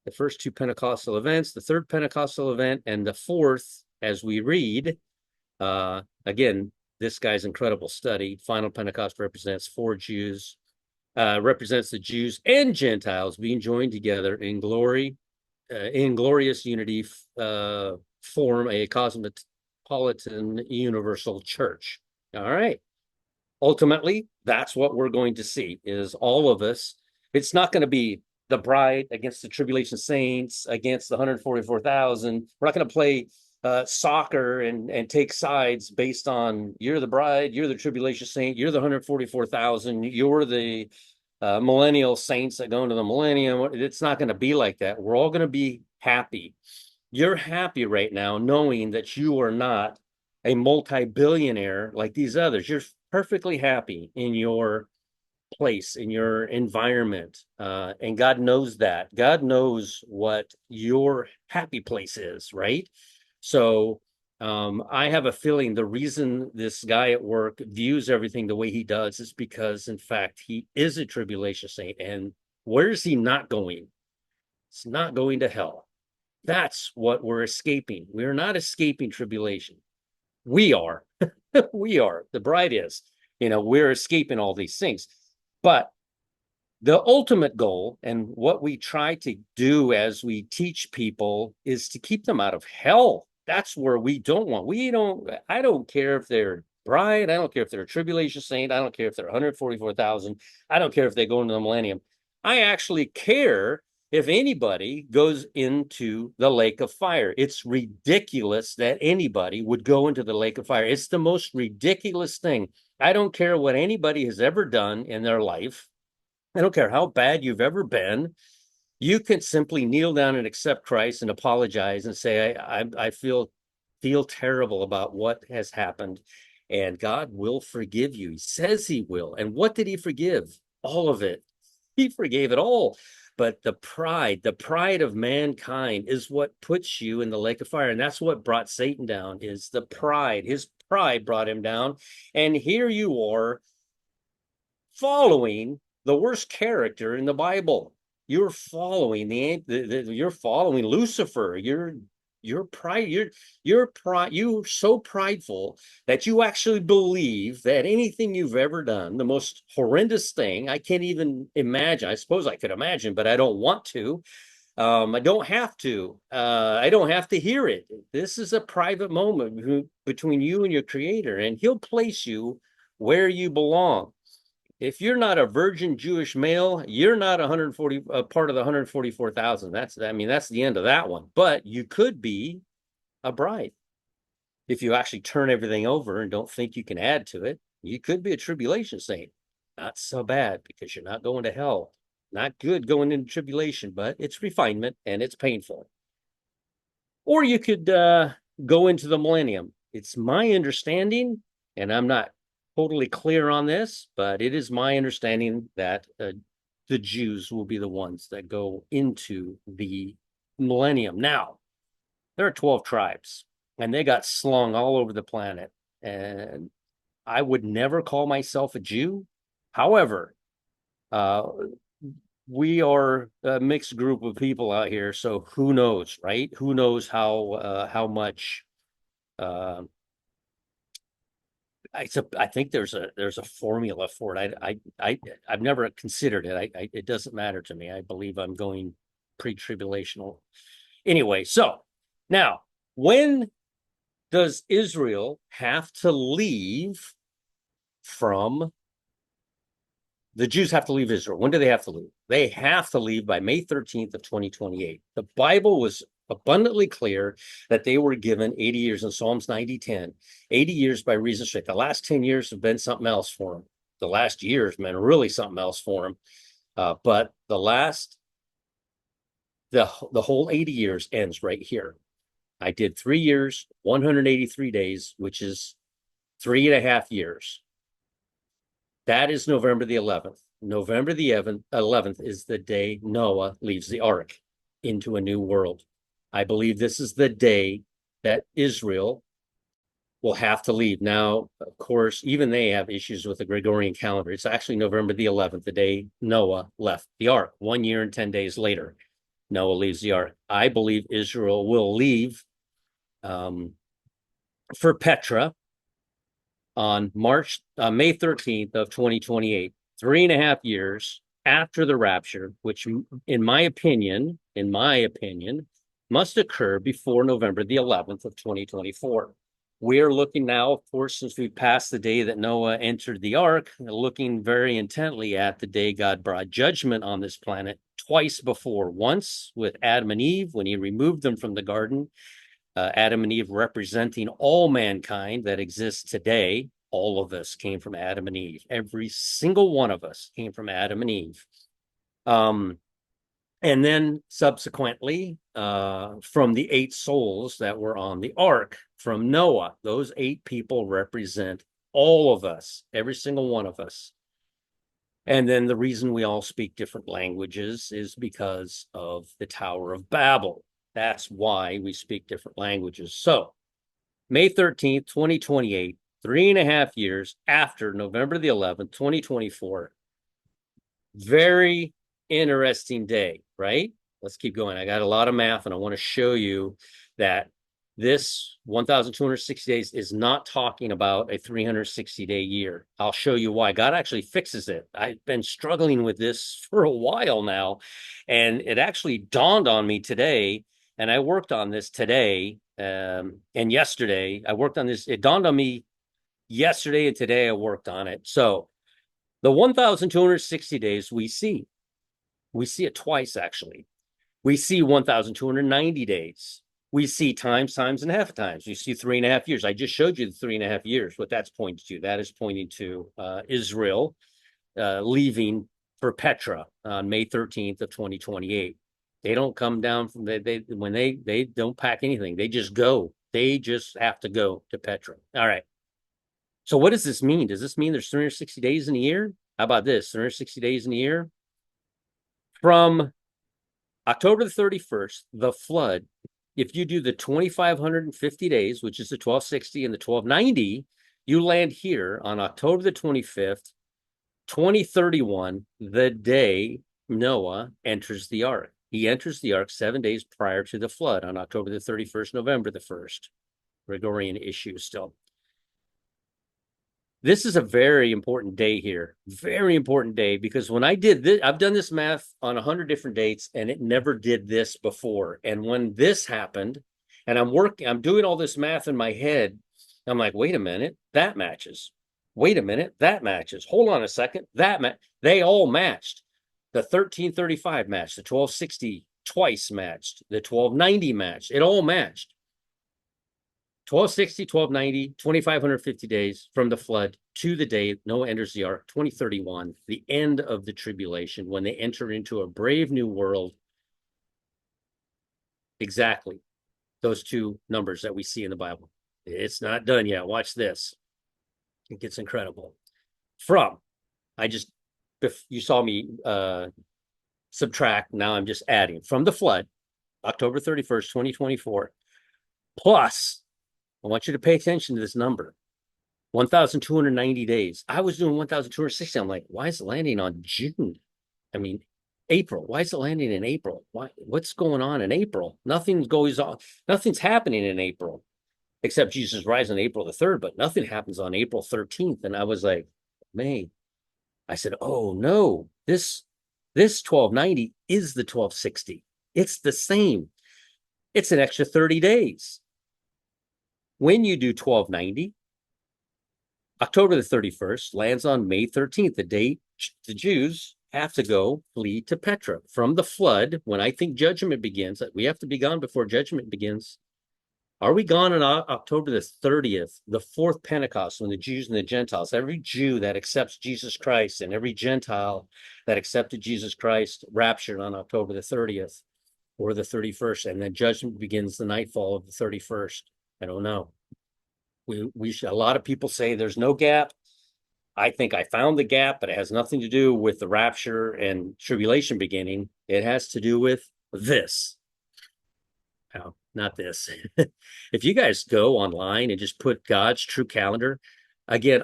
[SPEAKER 1] The first 2 Pentecostal events, the 3rd Pentecostal event, and the 4th, as we read, again, this guy's incredible study. Final Pentecost represents represents the Jews and Gentiles being joined together in glory, in glorious unity, form a cosmopolitan universal church. All right. Ultimately, that's what we're going to see, is all of us. It's not going to be the bride against the tribulation saints, against the 144,000. We're not going to play soccer and take sides based on you're the bride, you're the tribulation saint, you're the 144,000, you're the millennial saints that go into the millennium. It's not going to be like that. We're all going to be happy. You're happy right now knowing that you are not a multi-billionaire like these others. You're perfectly happy in your place, in your environment. And God knows that. God knows what your happy place is, right? So I have a feeling the reason this guy at work views everything the way he does is because, in fact, he is a tribulation saint. And where is he not going? It's not going to hell. That's what we're escaping. We're not escaping tribulation. We are. We are. The bride is. We're escaping all these things. But the ultimate goal, and what we try to do as we teach people, is to keep them out of hell. That's where we don't want. I don't care if they're bride. I don't care if they're a tribulation saint. I don't care if they're 144,000. I don't care if they go into the millennium. I actually care if anybody goes into the lake of fire. It's ridiculous that anybody would go into the lake of fire. It's the most ridiculous thing. I don't care what anybody has ever done in their life. I don't care how bad you've ever been. You can simply kneel down and accept Christ and apologize and say, I feel terrible about what has happened. And God will forgive you. He says he will. And what did he forgive? All of it. He forgave it all. But the pride of mankind is what puts you in the lake of fire. And that's what brought Satan down, is the pride. His pride brought him down. And here you are following the worst character in the Bible. You're following you're following Lucifer. You're so prideful that you actually believe that anything you've ever done, the most horrendous thing, I can't even imagine. I suppose I could imagine, but I don't want to. I don't have to. I don't have to hear it. This is a private moment between you and your creator, and he'll place you where you belong. If you're not a virgin Jewish male, you're not 140 part of the 144,000. That's the end of that one. But you could be a bride. If you actually turn everything over and don't think you can add to it, you could be a tribulation saint. Not so bad because you're not going to hell. Not good going into tribulation, but it's refinement and it's painful. Or you could go into the millennium. It's my understanding, and I'm not totally clear on this, but it is my understanding that the Jews will be the ones that go into the millennium. Now, there are 12 tribes, and they got slung all over the planet. And I would never call myself a Jew. However, uh, we are a mixed group of people out here, so who knows, right? Who knows how much uh, I think there's a formula for it. I've never considered it. It doesn't matter to me. I believe I'm going pre-tribulational. Anyway, so now when does Israel have to leave from the Jews have to leave Israel? When do they have to leave? They have to leave by May 13th of 2028. The Bible was abundantly clear that they were given 80 years in Psalms 90:10, 80 years by reason straight. The last 10 years have been something else for them. The last years been really something else for them. But the whole 80 years ends right here. I did 3 years, 183 days, which is 3.5 years. That is November the 11th. November the 11th is the day Noah leaves the ark into a new world. I believe this is the day that Israel will have to leave. Now, of course, even they have issues with the Gregorian calendar. It's actually November the 11th, the day Noah left the ark. 1 year and 10 days later, Noah leaves the ark. I believe Israel will leave for Petra on May 13th of 2028, 3.5 years after the rapture, which in my opinion, must occur before November the 11th of 2024. We are looking now, of course, since we've passed the day that Noah entered the ark, looking very intently at the day God brought judgment on this planet twice before. Once with Adam and Eve, when he removed them from the garden, Adam and Eve representing all mankind that exists today. All of us came from Adam and Eve. Every single one of us came from Adam and Eve. And then subsequently, from the 8 souls that were on the ark from Noah, those 8 people represent all of us, every single one of us. And then the reason we all speak different languages is because of the Tower of Babel. That's why we speak different languages. So May 13th, 2028, 3.5 years after November the 11th, 2024. Very interesting day, right? Let's keep going. I got a lot of math and I want to show you that this 1,260 days is not talking about a 360-day year. I'll show you why. God actually fixes it. I've been struggling with this for a while now, and it actually dawned on me today, and I worked on this today and yesterday. I worked on this. It dawned on me yesterday and today I worked on it. So the 1,260 days we see it twice, actually. We see 1,290 days. We see times, and half times. You see 3.5 years. I just showed you the 3.5 years, what that's pointing to. That is pointing to Israel leaving for Petra on May 13th of 2028. They don't come down from when they don't pack anything. They just go. They just have to go to Petra. All right. So what does this mean? Does this mean there's 360 days in a year? How about this? 360 days in a year? From October the 31st, the flood, if you do the 2,550 days, which is the 1,260 and the 1,290, you land here on October the 25th, 2031, the day Noah enters the ark. He enters the ark 7 days prior to the flood on October the 31st, November the 1st. Gregorian issue still. This is a very important day here. Very important day, because when I did this, I've done this math on 100 different dates and it never did this before. And when this happened, and I'm doing all this math in my head, I'm like, wait a minute, that matches. Wait a minute, that matches. Hold on a second, they all matched. The 1335 matched, the 1260 twice matched, the 1290 matched. It all matched. 1260, 1290, 2550 days from the flood to the day Noah enters the ark, 2031, the end of the tribulation, when they enter into a brave new world. Exactly those two numbers that we see in the Bible. It's not done yet. Watch this. It gets incredible. From, I just, you saw me subtract. Now I'm just adding from the flood, October 31st, 2024, plus, I want you to pay attention to this number, 1,290 days. I was doing 1,260. I'm like, why is it landing on June? I mean, April. Why is it landing in April? What's going on in April? Nothing goes on. Nothing's happening in April, except Jesus rise on April the 3rd, but nothing happens on April 13th. And I was like, May. I said, oh no, this 1290 is the 1260. It's the same. It's an extra 30 days. When you do 1290, October the 31st lands on May 13th, the date the Jews have to go flee to Petra from the flood. When I think judgment begins, we have to be gone before judgment begins. Are we gone on October the 30th, the fourth Pentecost, when the Jews and the Gentiles, every Jew that accepts Jesus Christ and every Gentile that accepted Jesus Christ raptured on October the 30th or the 31st, and then judgment begins the nightfall of the 31st? I don't know. A lot of people say there's no gap. I think I found the gap, but it has nothing to do with the rapture and tribulation beginning. It has to do with this. No, not this. If you guys go online and just put God's true calendar, again,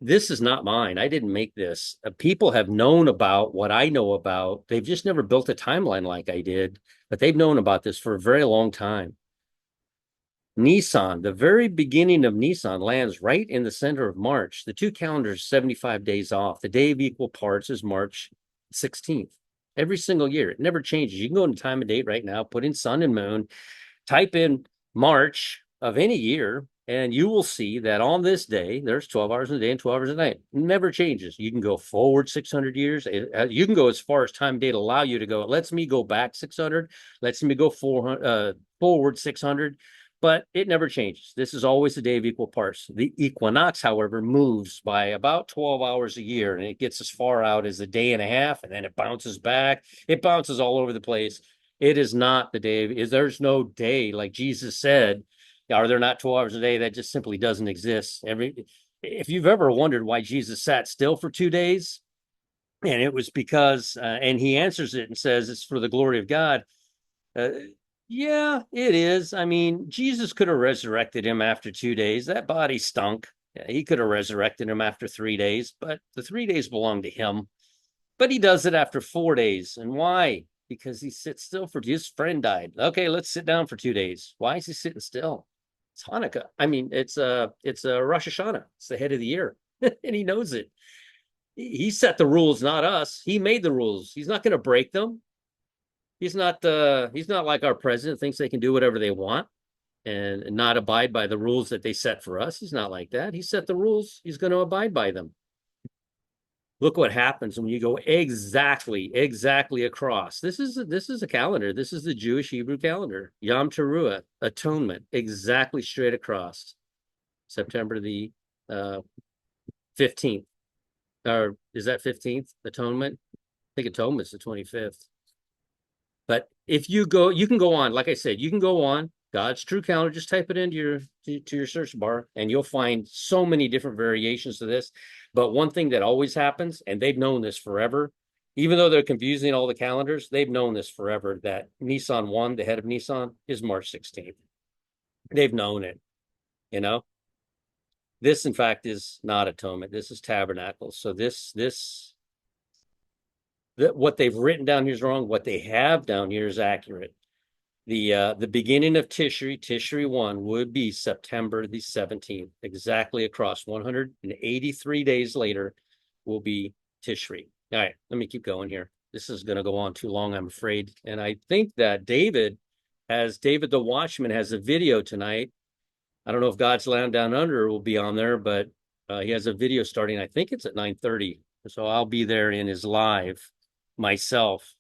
[SPEAKER 1] this is not mine. I didn't make this. People have known about what I know about. They've just never built a timeline like I did, but they've known about this for a very long time. Nisan, the very beginning of Nisan lands right in the center of March. The two calendars, 75 days off. The day of equal parts is March 16th. Every single year. It never changes. You can go into time and date right now, put in sun and moon, type in March of any year, and you will see that on this day, there's 12 hours in a day and 12 hours a night. It never changes. You can go forward 600 years. You can go as far as time and date allow you to go. It lets me go back 600. Lets me go forward 600. But it never changes. This is always the day of equal parts. The equinox, however, moves by about 12 hours a year, and it gets as far out as a day and a half, and then it bounces back. It bounces all over the place. It is not the day. There's no day, like Jesus said, are there not 12 hours a day? That just simply doesn't exist. If you've ever wondered why Jesus sat still for 2 days, and it was because, and he answers it and says it's for the glory of God. Yeah, it is. I mean, Jesus could have resurrected him after 2 days. That body stunk. Yeah, he could have resurrected him after 3 days, but the 3 days belong to him. But he does it after 4 days. And why? Because he sits still for his friend died. Okay, let's sit down for 2 days. Why is he sitting still? It's Hanukkah. I mean, it's a Rosh Hashanah. It's the head of the year, and he knows it. He set the rules, not us. He made the rules. He's not going to break them. He's not like our president thinks they can do whatever they want and not abide by the rules that they set for us. He's not like that. He set the rules. He's going to abide by them. Look what happens when you go exactly across. This is a calendar. This is the Jewish Hebrew calendar. Yom Teruah, atonement, exactly straight across. September the 15th. Or is that 15th? Atonement? I think atonement's the 25th. But if you go, you can go on. Like I said, you can go on God's true calendar. Just type it into your search bar, and you'll find so many different variations to this. But one thing that always happens, and they've known this forever, even though they're confusing all the calendars, they've known this forever, that Nisan 1, the head of Nisan, is March 16th. They've known it, you know. This, in fact, is not atonement. This is tabernacles. So what they've written down here is wrong. What they have down here is accurate. The beginning of Tishri 1 would be September the 17th, exactly across 183 days later will be Tishri. All right, let me keep going here. This is going to go on too long, I'm afraid. And I think that David the Watchman has a video tonight. I don't know if God's Land Down Under will be on there, but he has a video starting, I think it's at 9:30. So I'll be there in his live myself.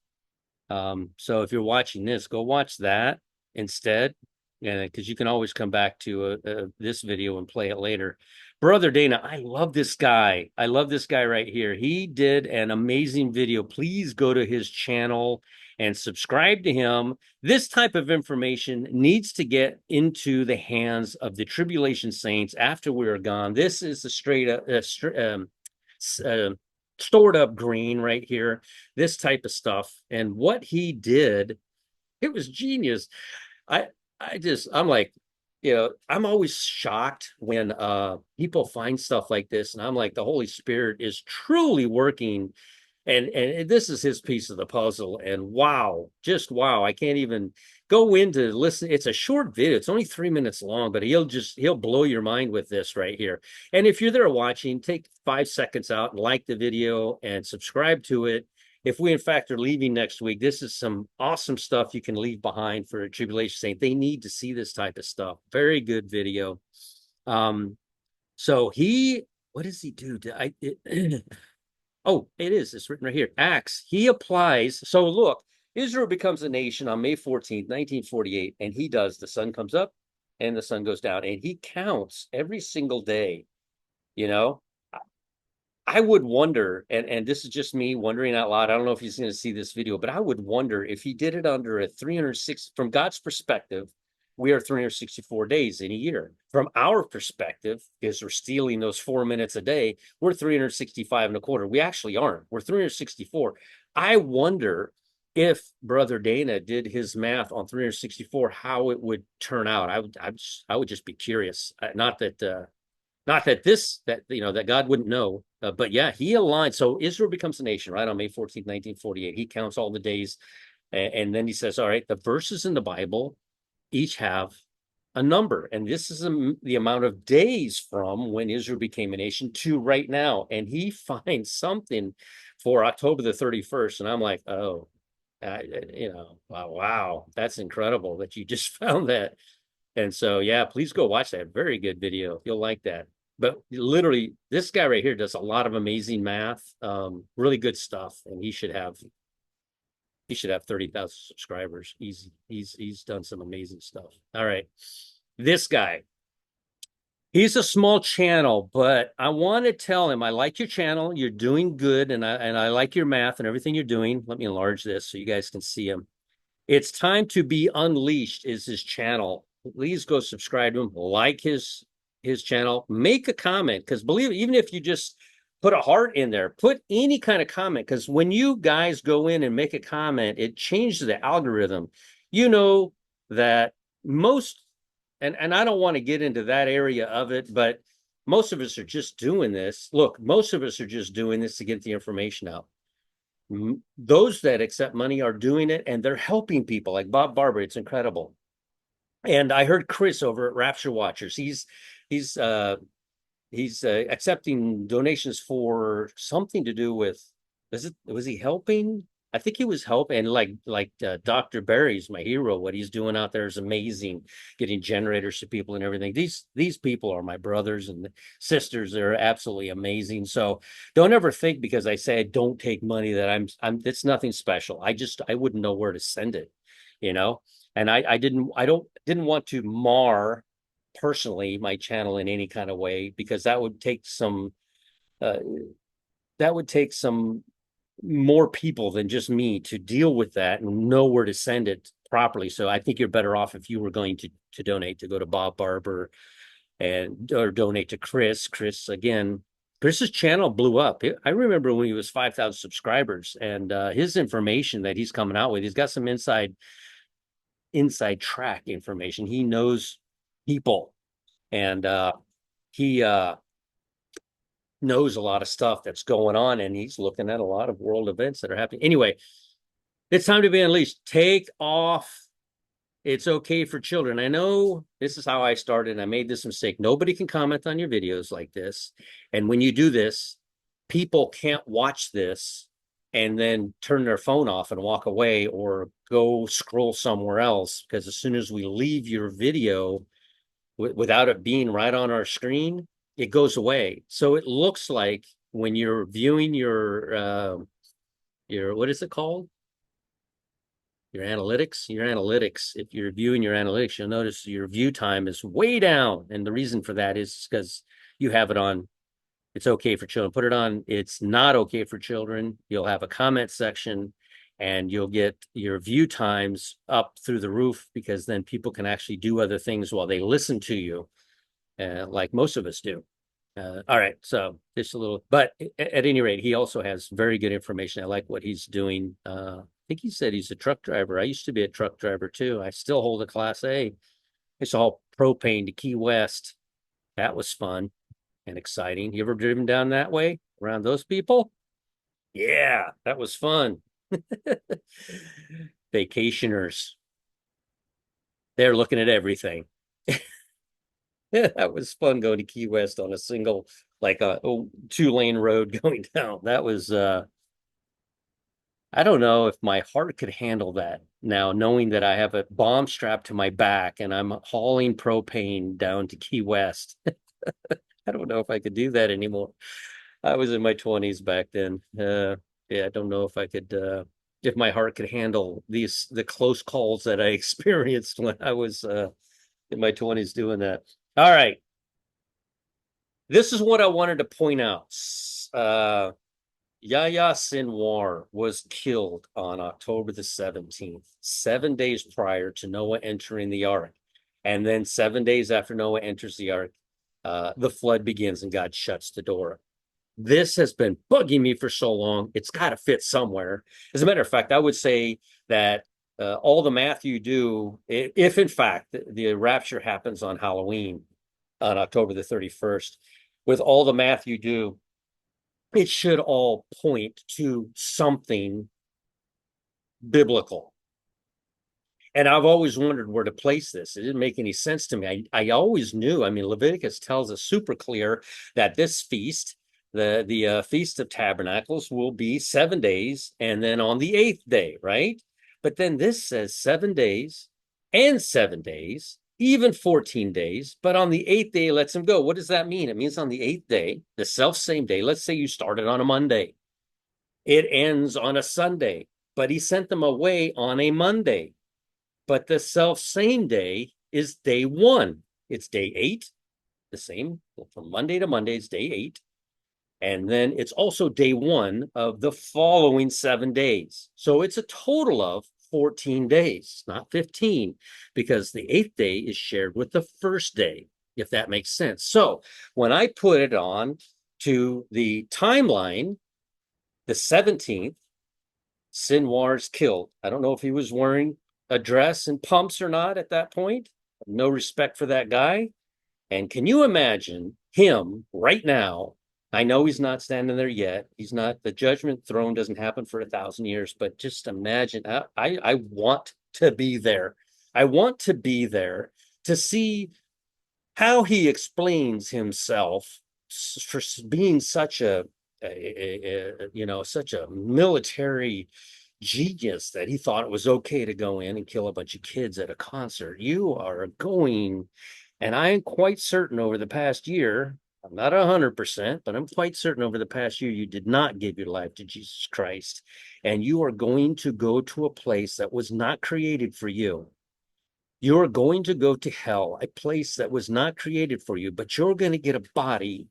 [SPEAKER 1] So if you're watching this, go watch that instead. Yeah, because you can always come back to this video and play it later. Brother Dana, I love this guy. I love this guy right here. He did an amazing video. Please go to his channel and subscribe to him. This type of information needs to get into the hands of the tribulation saints after we are gone. This is the straight up, uh, stored up green right here. This type of stuff. And what he did, it was genius. I I'm like, I'm always shocked when people find stuff like this, and I'm like, the Holy Spirit is truly working, and this is his piece of the puzzle. And wow, just wow, I can't even go into listen. It's a short video, it's only 3 minutes long, but he'll blow your mind with this right here. And if you're there watching, take 5 seconds out and like the video and subscribe to it. If we in fact are leaving next week, this is some awesome stuff you can leave behind for a tribulation saint. They need to see this type of stuff. Very good video. um so he, what does he do? Oh, it is. It's written right here. Acts. He applies. So look, Israel becomes a nation on May 14th, 1948, and he does. The sun comes up and the sun goes down, and he counts every single day. You know, I would wonder, and this is just me wondering out loud. I don't know if he's going to see this video, but I would wonder if he did it under a 306, from God's perspective, we are 364 days in a year. From our perspective, because we're stealing those 4 minutes a day, we're 365 and a quarter. We actually aren't. We're 364. I wonder if Brother Dana did his math on 364, how it would turn out. I would just be curious. Not that this, that, that God wouldn't know, but yeah, he aligned. So Israel becomes a nation, right, on May 14th, 1948. He counts all the days. And then he says, all right, the verses in the Bible each have a number. And this is the amount of days from when Israel became a nation to right now. And he finds something for October the 31st. And I'm like, oh, wow, that's incredible that you just found that. And so, yeah, please go watch that. Very good video. You'll like that. But literally, this guy right here does a lot of amazing math, really good stuff, and he should have 30,000 subscribers. He's done some amazing stuff. All right, this guy, he's a small channel, but I want to tell him I like your channel. You're doing good, and I like your math and everything you're doing. Let me enlarge this so you guys can see him. It's Time to Be Unleashed is his channel. Please go subscribe to him, like his channel, make a comment, because believe it, even if you just put a heart in there, put any kind of comment, because when you guys go in and make a comment, it changes the algorithm. You know that most, and I don't want to get into that area of it, but most of us are just doing this. Look, most of us are just doing this to get the information out. Those that accept money are doing it, and they're helping people like Bob Barber. It's incredible. And I heard Chris over at Rapture Watchers. He's accepting donations for something to do with, was he helping? I think he was helping, like Dr. Barry's my hero. What he's doing out there is amazing, getting generators to people and everything. These people are my brothers and sisters. They're absolutely amazing. So don't ever think because I say I don't take money that I'm it's nothing special. I wouldn't know where to send it, you know. And I didn't want to mar personally my channel in any kind of way, because uh, that would take some more people than just me to deal with that and know where to send it properly. So I think you're better off if you were going to donate, to go to Bob Barber and or donate to Chris. Again, Chris's channel blew up. I remember when he was 5,000 subscribers, and his information that he's coming out with, he's got some inside track information. He knows people, and he knows a lot of stuff that's going on, and he's looking at a lot of world events that are happening. Anyway, it's time to be unleashed. Take off. It's okay for children. I know this is how I started. I made this mistake. Nobody can comment on your videos like this. And when you do this, people can't watch this and then turn their phone off and walk away or go scroll somewhere else. Because as soon as we leave your video without it being right on our screen, it goes away. So it looks like when you're viewing your what is it called? Your analytics, if you're viewing your analytics, you'll notice your view time is way down. And the reason for that is because you have it on. It's okay for children. Put it on. It's not okay for children. You'll have a comment section and you'll get your view times up through the roof because then people can actually do other things while they listen to you, like most of us do. All right, so just a little, but at any rate, he also has very good information. I like what he's doing. I think he said he's a truck driver. I used to be a truck driver too. I still hold a Class A. It's all propane to Key West. That was fun and exciting. You ever driven down that way around those people? Yeah, that was fun. Vacationers, they're looking at everything. Yeah, that was fun going to Key West on a single, like a 2-lane road going down. That was I don't know if my heart could handle that now, knowing that I have a bomb strapped to my back and I'm hauling propane down to Key West. I don't know if I could do that anymore. I was in my 20s back then. Yeah, I don't know if I could if my heart could handle the close calls that I experienced when I was in my 20s doing that. All right. This is what I wanted to point out. Uh Yahya Sinwar was killed on October the 17th, 7 days prior to Noah entering the ark. And then 7 days after Noah enters the ark, the flood begins and God shuts the door. This has been bugging me for so long. It's got to fit somewhere. As a matter of fact, I would say that all the math you do, if in fact the rapture happens on Halloween, on October the 31st, with all the math you do, it should all point to something biblical. And I've always wondered where to place this. It didn't make any sense to me. I always knew. I mean, Leviticus tells us super clear that this feast, the Feast of Tabernacles, will be 7 days, and then on the eighth day, right? But then this says 7 days and 7 days, even 14 days. But on the eighth day, lets him go. What does that mean? It means on the eighth day, the self same day. Let's say you started on a Monday, it ends on a Sunday, but he sent them away on a Monday. But the self same day is day one. It's day 8, the same from Monday to Monday, it's day 8. And then it's also day one of the following 7 days. So it's a total of 14 days, not 15, because the eighth day is shared with the first day, if that makes sense. So when I put it on to the timeline, the 17th, Sinwar's killed. I don't know if he was wearing a dress and pumps or not at that point. No respect for that guy. And can you imagine him right now? I know he's not standing there yet. He's not, the judgment throne doesn't happen for 1,000 years, but just imagine. I want to be there. I want to be there to see how he explains himself for being such such a military genius that he thought it was okay to go in and kill a bunch of kids at a concert. You are going, and I am quite certain over the past year, I'm not 100%, but I'm quite certain over the past year, you did not give your life to Jesus Christ. And you are going to go to a place that was not created for you. You're going to go to hell, a place that was not created for you, but you're going to get a body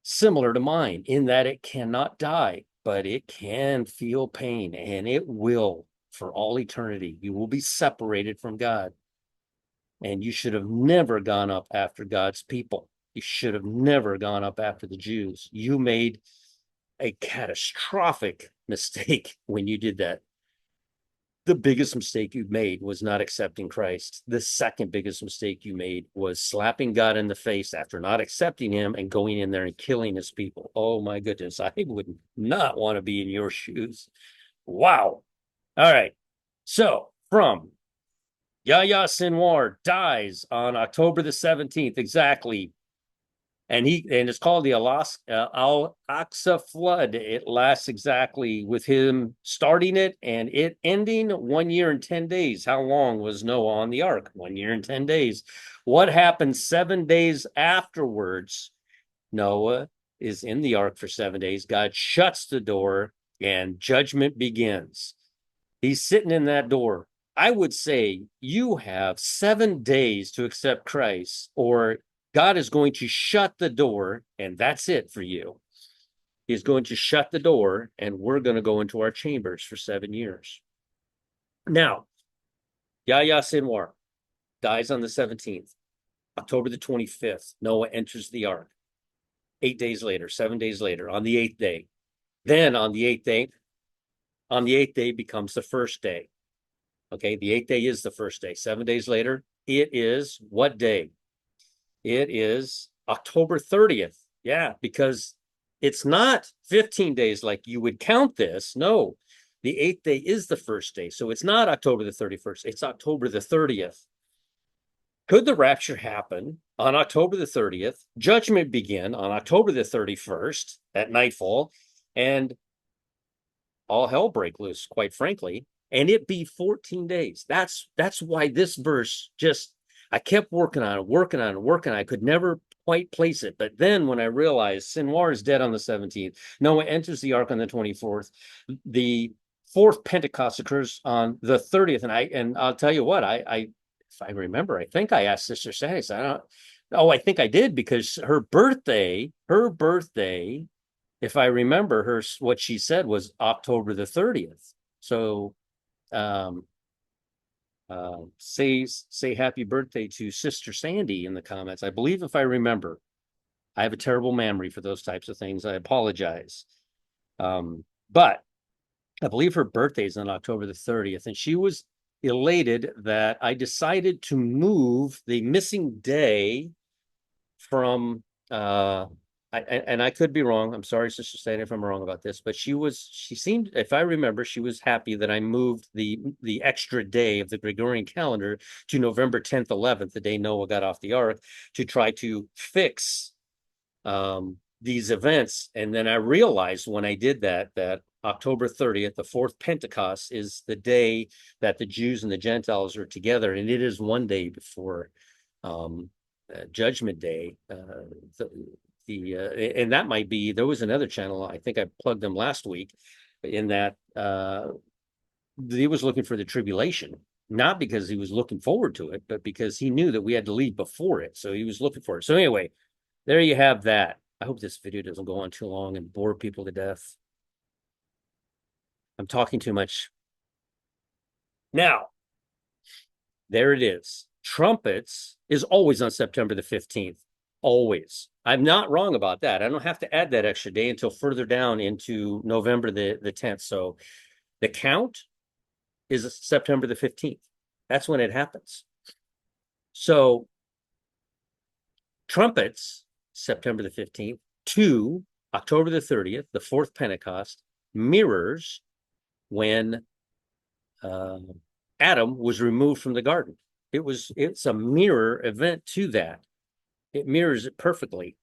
[SPEAKER 1] similar to mine in that it cannot die, but it can feel pain, and it will for all eternity. You will be separated from God. And you should have never gone up after God's people. You should have never gone up after the Jews. You made a catastrophic mistake when you did that. The biggest mistake you made was not accepting Christ. The second biggest mistake you made was slapping God in the face after not accepting him and going in there and killing his people. Oh my goodness, I would not want to be in your shoes. Wow. All right. So from Yahya Sinwar dies on October the 17th, exactly, and it's called the Al-Aqsa flood. It lasts exactly with him starting it and it ending 1 year and 10 days. How long was Noah on the ark? 1 year and 10 days. What happened 7 days afterwards? Noah is in the ark for 7 days. God shuts the door and judgment begins. He's sitting in that door. I would say you have 7 days to accept Christ, or God is going to shut the door, and that's it for you. He's going to shut the door, and we're going to go into our chambers for 7 years. Now, Yahya Sinwar dies on the 17th. October the 25th, Noah enters the ark. 8 days later, 7 days later, on the eighth day. Then on the eighth day becomes the first day. Okay, the eighth day is the first day. 7 days later, it is what day? It is October 30th. Yeah, because it's not 15 days like you would count this. No, the eighth day is the first day. So it's not October the 31st, it's October the 30th. Could the rapture happen on October the 30th? Judgment begin on October the 31st at nightfall, and all hell break loose, quite frankly, and it be 14 days. That's why this verse just, I kept working on it. I could never quite place it. But then when I realized Sinwar is dead on the 17th, Noah enters the ark on the 24th, the fourth Pentecost occurs on the 30th. And I'll tell you what, I if I remember, I think I asked Sister Sandy. I think I did, because her birthday, if I remember her, what she said was October the 30th. So um, say happy birthday to Sister Sandy in the comments. I believe, if I remember. I have a terrible memory for those types of things. I apologize. But I believe her birthday is on October the 30th, and she was elated that I decided to move the missing day from I could be wrong. I'm sorry, Sister Sandy, if I'm wrong about this, but she seemed, if I remember, she was happy that I moved the extra day of the Gregorian calendar to November 10th, 11th, the day Noah got off the ark, to try to fix these events. And then I realized when I did that October 30th, the fourth Pentecost, is the day that the Jews and the Gentiles are together, and it is one day before Judgment Day. And that might be, there was another channel, I think I plugged them last week, in that he was looking for the tribulation, not because he was looking forward to it, but because he knew that we had to leave before it. So he was looking for it. So anyway, there you have that. I hope this video doesn't go on too long and bore people to death. I'm talking too much. Now, there it is. Trumpets is always on September the 15th. Always. I'm not wrong about that. I don't have to add that extra day until further down into November the 10th. So the count is September the 15th. That's when it happens. So trumpets, September the 15th to October the 30th, the fourth Pentecost, mirrors when Adam was removed from the garden. It's a mirror event to that. It mirrors it perfectly.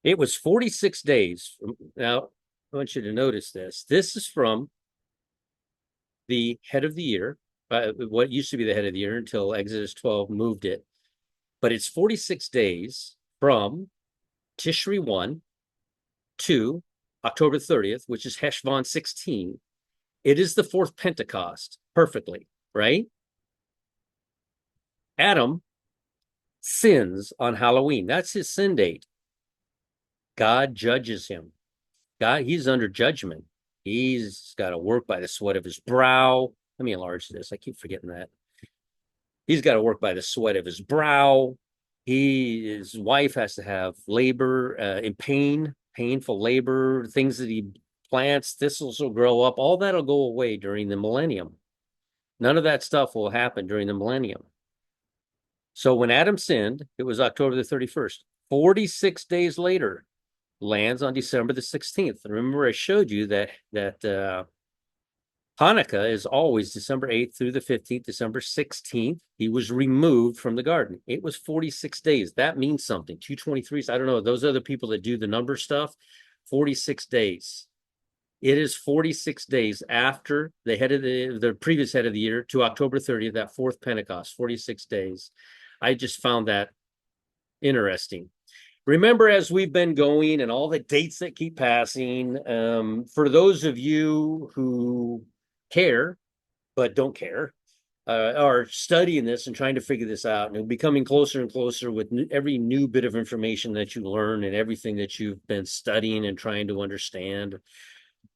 [SPEAKER 1] It was 46 days. Now, I want you to notice this. This is from the head of the year, what used to be the head of the year until Exodus 12 moved it. But it's 46 days from Tishri 1 to October 30th, which is Heshvan 16. It is the fourth Pentecost, perfectly, right? Adam sins on Halloween. That's his sin date. God judges him. He's under judgment. He's got to work by the sweat of his brow. Let me enlarge this. I keep forgetting that. He's got to work by the sweat of his brow. His wife has to have labor in painful labor, things that he plants, thistles will grow up. All that'll go away during the millennium. None of that stuff will happen during the millennium. So when Adam sinned, it was October the 31st. 46 days later, lands on December the 16th. And remember, I showed you that Hanukkah is always December 8th through the 15th, December 16th. He was removed from the garden. It was 46 days. That means something. 223. I don't know. Those are the people that do the number stuff. 46 days. It is 46 days after the head of the previous head of the year to October 30th, that fourth Pentecost, 46 days. I just found that interesting. Remember, as we've been going and all the dates that keep passing, for those of you who care but don't care, are studying this and trying to figure this out, and becoming closer and closer with every new bit of information that you learn and everything that you've been studying and trying to understand,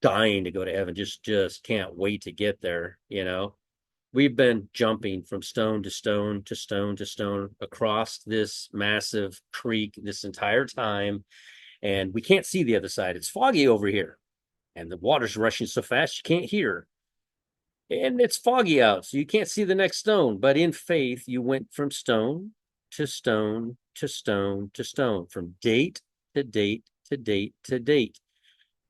[SPEAKER 1] dying to go to heaven, just can't wait to get there, you know. We've been jumping from stone to stone to stone to stone across this massive creek this entire time, and we can't see the other side. It's foggy over here, and the water's rushing so fast you can't hear. And it's foggy out, so you can't see the next stone. But in faith, you went from stone to stone to stone to stone, from date to date to date to date.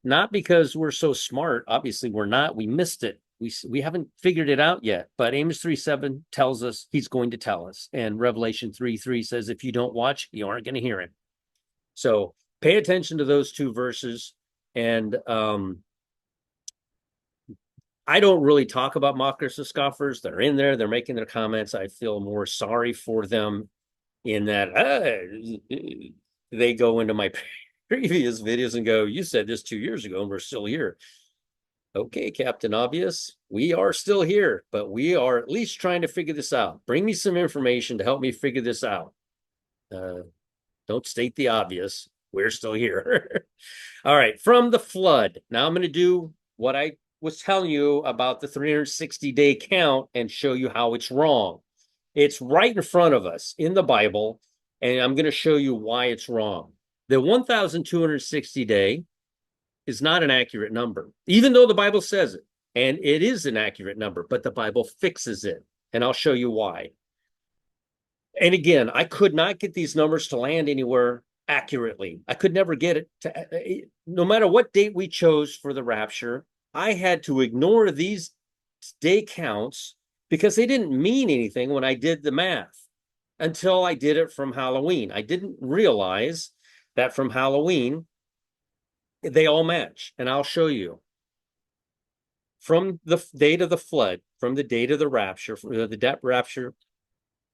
[SPEAKER 1] Not because we're so smart. Obviously, we're not. We missed it. We haven't figured it out yet. But Amos 3:7 tells us he's going to tell us. And Revelation 3:3 says, if you don't watch, you aren't going to hear him. So pay attention to those two verses. And I don't really talk about mockers and scoffers. They're in there. They're making their comments. I feel more sorry for them in that they go into my previous videos and go, you said this 2 years ago and we're still here. Okay, Captain Obvious, we are still here, but we are at least trying to figure this out. Bring me some information to help me figure this out. Don't state the obvious. We're still here. All right, from the flood. Now I'm going to do what I was telling you about the 360-day count and show you how it's wrong. It's right in front of us in the Bible, and I'm going to show you why it's wrong. The 1,260-day is not an accurate number, even though the Bible says it, and it is an accurate number, but the Bible fixes it, and I'll show you why. And again, I could not get these numbers to land anywhere accurately. I could never get it to, no matter what date we chose for the rapture, I had to ignore these day counts because they didn't mean anything when I did the math until I did it from Halloween. I didn't realize that from Halloween, they all match, and I'll show you. From the date of the flood, from the date of the rapture, the rapture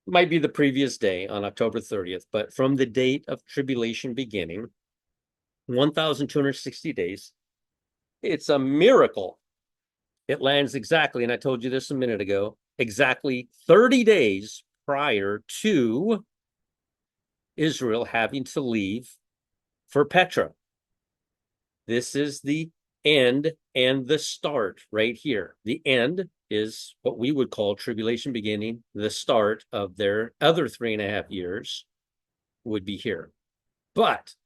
[SPEAKER 1] might be the previous day on October 30th, but from the date of tribulation beginning, 1,260 days, it's a miracle. It lands exactly, and I told you this a minute ago, exactly 30 days prior to Israel having to leave for Petra. This is the end and the start right here. The end is what we would call tribulation beginning. The start of their other 3.5 years would be here. But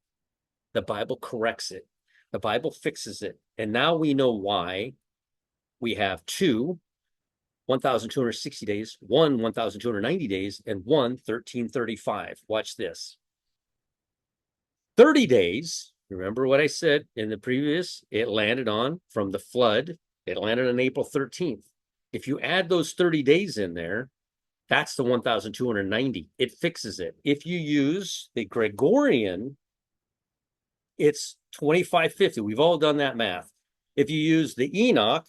[SPEAKER 1] the Bible corrects it. The Bible fixes it. And now we know why we have two 1,260 days, one 1,290 days, and one 1,335. Watch this. 30 days. Remember what I said in the previous? It landed on from the flood. It landed on April 13th. If you add those 30 days in there, that's the 1,290. It fixes it. If you use the Gregorian, it's 2,550. We've all done that math. If you use the Enoch,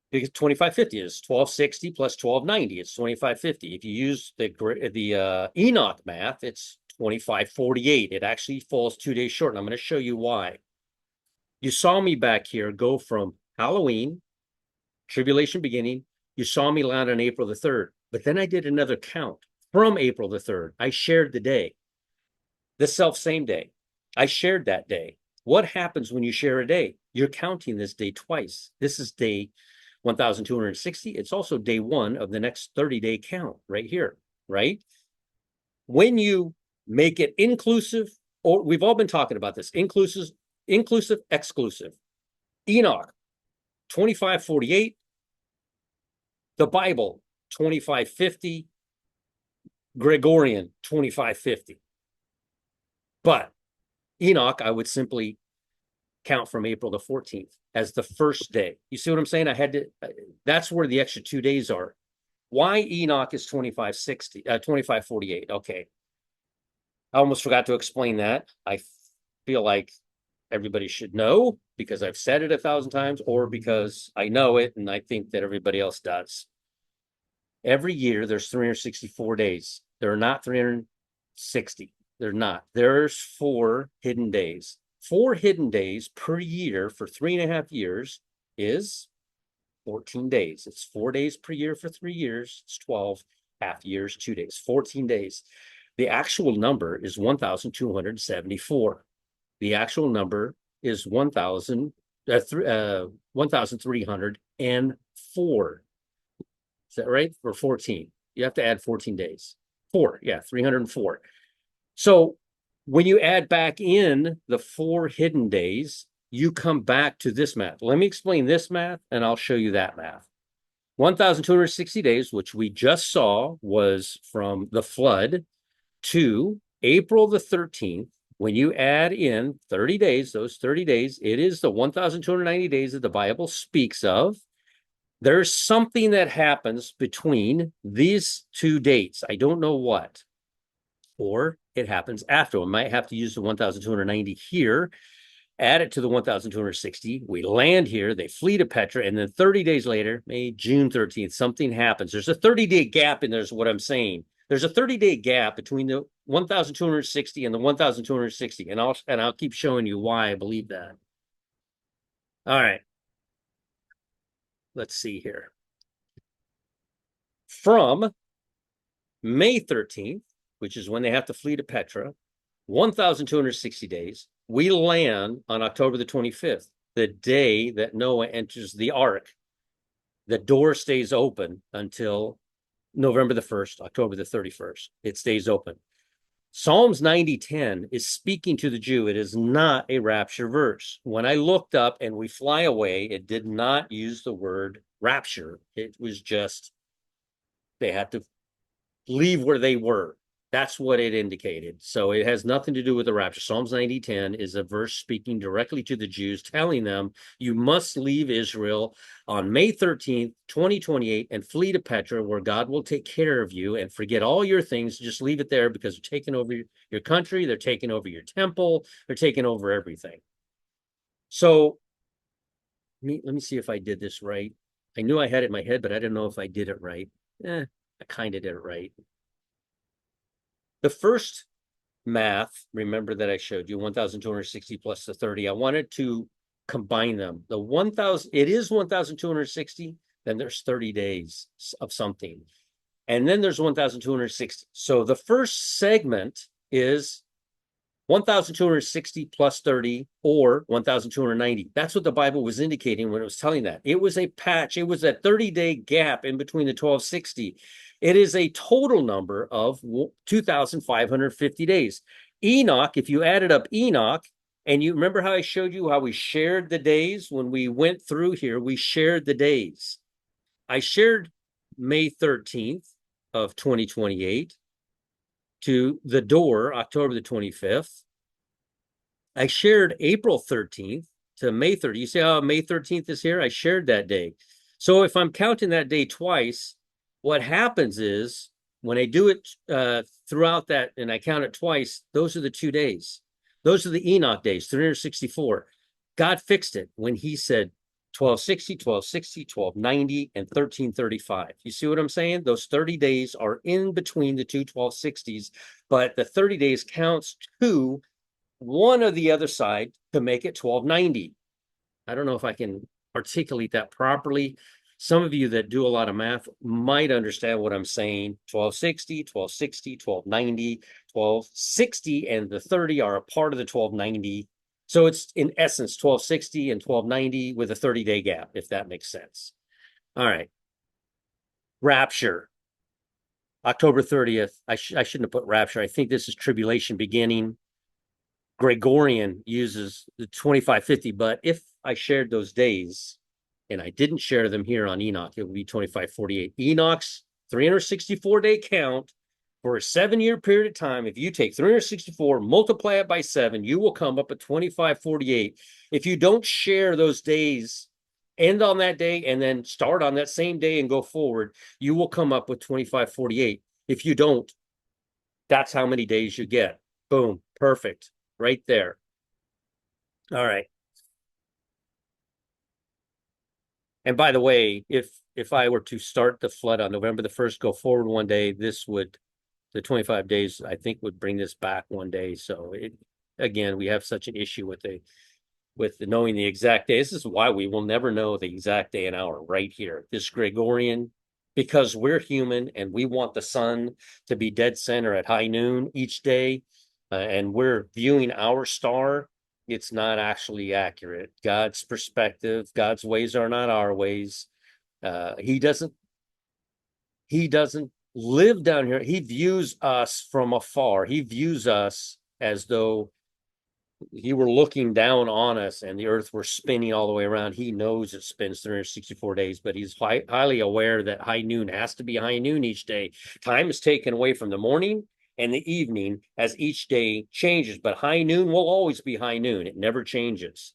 [SPEAKER 1] because 2,550 is 1,260 plus 1,290. It's 2,550. If you use the Enoch math, it's 2,548. It actually falls 2 days short, and I'm going to show you why. You saw me back here go from Halloween, tribulation beginning. You saw me land on April the 3rd, but then I did another count from April the 3rd. I shared the day, the same day. I shared that day. What happens when you share a day? You're counting this day twice. This is day 1,260. It's also day one of the next 30-day count right here, right? When you make it inclusive, or we've all been talking about this, inclusive, exclusive. Enoch, 2,548. The Bible, 2,550. Gregorian, 2,550. But Enoch, I would simply count from April the 14th as the first day. You see what I'm saying? That's where the extra 2 days are. Why Enoch is 2,548? Okay. I almost forgot to explain that. I feel like everybody should know because I've said it 1,000 times, or because I know it and I think that everybody else does. Every year there's 364 days. There are not 360. They're not. There's 4 hidden days. 4 hidden days per year for 3.5 years is 14 days. It's 4 days per year for 3 years. It's 12 half years, 2 days, 14 days. The actual number is 1,274. The actual number is 1,304. Is that right? Or 14? You have to add 14 days. 4, yeah, 304. So when you add back in the 4 hidden days, you come back to this math. Let me explain this math and I'll show you that math. 1,260 days, which we just saw, was from the flood to April the 13th. When you add in 30 days, those 30 days, it is the 1,290 days that the Bible speaks of. There's something that happens between these two dates. I don't know what. Or it happens after. We might have to use the 1,290 here, add it to the 1,260. We land here, they flee to Petra, and then 30 days later, June 13th, something happens. There's a 30-day gap in there's what I'm saying. There's a 30-day gap between the 1,260 and the 1,260, and I'll keep showing you why I believe that. All right. Let's see here. From May 13th, which is when they have to flee to Petra, 1,260 days, we land on October the 25th, the day that Noah enters the ark. The door stays open until November the 1st, October the 31st. It stays open. Psalms 90:10 is speaking to the Jew. It is not a rapture verse. When I looked up and we fly away, it did not use the word rapture. It was just they had to leave where they were. That's what it indicated. So it has nothing to do with the rapture. Psalms 90:10 is a verse speaking directly to the Jews, telling them you must leave Israel on May 13th, 2028, and flee to Petra, where God will take care of you, and forget all your things. Just leave it there because they're taking over your country. They're taking over your temple. They're taking over everything. So let me see if I did this right. I knew I had it in my head, but I didn't know if I did it right. I kind of did it right. The first math, remember that I showed you 1,260 plus the 30. I wanted to combine them. The 1,000, it is 1,260, then there's 30 days of something. And then there's 1,260. So the first segment is 1,260 plus 30 or 1,290. That's what the Bible was indicating when it was telling that. It was a patch. It was a 30-day gap in between the 1,260. It is a total number of 2,550 days. Enoch, if you added up Enoch, and you remember how I showed you how we shared the days when we went through here, we shared the days. I shared May 13th of 2028 to the door, October the 25th. I shared April 13th to May 30th. You see how May 13th is here? I shared that day. So if I'm counting that day twice, what happens is when I do it throughout that and I count it twice, those are the 2 days. Those are the Enoch days, 364. God fixed it when he said 1260, 1260, 1290, and 1335. You see what I'm saying? Those 30 days are in between the two 1260s, but the 30 days counts to one or the other side to make it 1290. I don't know if I can articulate that properly. Some of you that do a lot of math might understand what I'm saying. 1260, 1260, 1290, 1260, and the 30 are a part of the 1290. So it's in essence 1260 and 1290 with a 30-day gap, if that makes sense. All right. Rapture. October 30th. I shouldn't have put rapture. I think this is tribulation beginning. Gregorian uses the 2550, but if I shared those days and I didn't share them here on Enoch, it would be 2548. Enoch's 364-day count for a 7-year period of time. If you take 364, multiply it by 7, you will come up at 2548. If you don't share those days, end on that day and then start on that same day and go forward, you will come up with 2548. If you don't, that's how many days you get. Boom, perfect. Right there. All right. And by the way, if I were to start the flood on November the 1st, go forward one day, this would the 25 days, I think, would bring this back one day. So again, we have such an issue with knowing the exact day. This is why we will never know the exact day and hour right here. This Gregorian, because we're human and we want the sun to be dead center at high noon each day, and we're viewing our star, it's not actually accurate. God's perspective, God's ways are not our ways. He doesn't live down here. He views us from afar. He views us as though he were looking down on us and the earth were spinning all the way around. He knows it spins 364 days, but he's highly aware that high noon has to be high noon each day. Time is taken away from the morning and the evening as each day changes, but high noon will always be high noon. It never changes.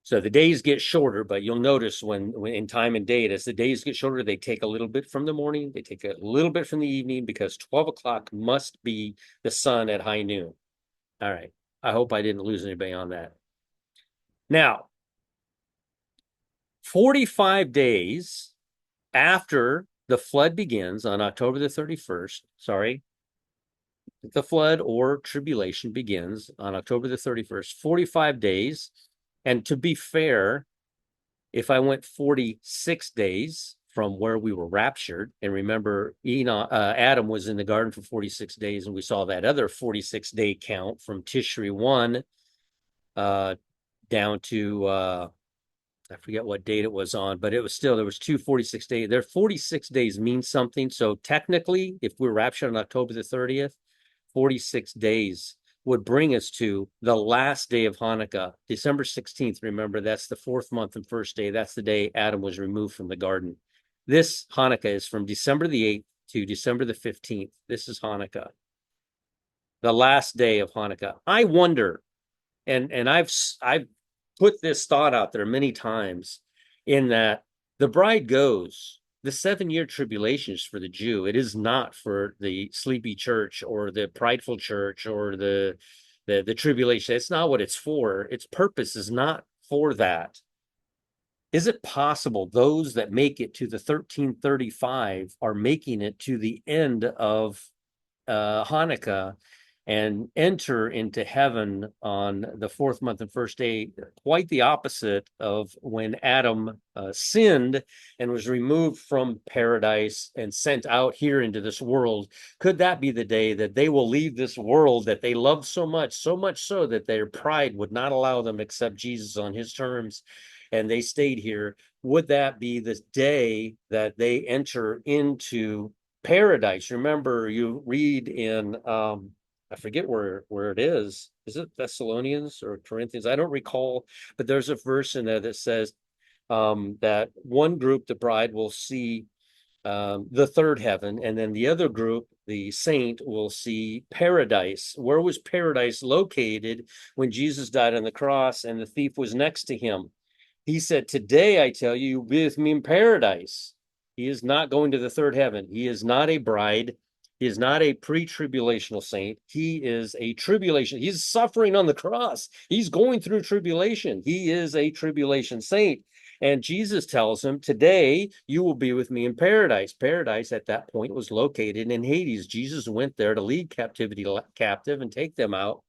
[SPEAKER 1] So the days get shorter, but you'll notice when in time and date, as the days get shorter, they take a little bit from the morning, they take a little bit from the evening, because 12 o'clock must be the sun at high noon. All right. I hope I didn't lose anybody on that. Now, 45 days after the flood begins on October the 31st, the flood or tribulation begins on October the 31st, 45 days. And to be fair, if I went 46 days from where we were raptured, and remember, Adam was in the garden for 46 days, and we saw that other 46-day count from Tishri 1 down to I forget what date it was on, but it was still, there was 46 days. There 46 days means something. So technically, if we're raptured on October the 30th, 46 days would bring us to the last day of Hanukkah, December 16th. Remember, that's the 4th month and 1st day. That's the day Adam was removed from the garden. This Hanukkah is from December the 8th to December the 15th. This is Hanukkah, the last day of Hanukkah. I wonder, and I've put this thought out there many times, in that the bride goes. The 7-year tribulation is for the Jew. It is not for the sleepy church or the prideful church or the tribulation. It's not what it's for. Its purpose is not for that. Is it possible those that make it to the 1335 are making it to the end of Hanukkah and enter into heaven on the 4th month and 1st day, quite the opposite of when Adam sinned and was removed from paradise and sent out here into this world? Could that be the day that they will leave this world that they loved so much so that their pride would not allow them to accept Jesus on his terms, and they stayed here? Would that be the day that they enter into paradise? Remember, you read in I forget where it is. Is it Thessalonians or Corinthians? I don't recall, but there's a verse in there that says that one group, the bride, will see the third heaven, and then the other group, the saint, will see paradise. Where was paradise located when Jesus died on the cross and the thief was next to him? He said, "Today I tell you, you'll be with me in paradise." He is not going to the third heaven. He is not a bride. He is not a pre-tribulational saint. He is a tribulation. He's suffering on the cross. He's going through tribulation. He is a tribulation saint. And Jesus tells him, "Today you will be with me in paradise." Paradise at that point was located in Hades. Jesus went there to lead captivity captive and take them out.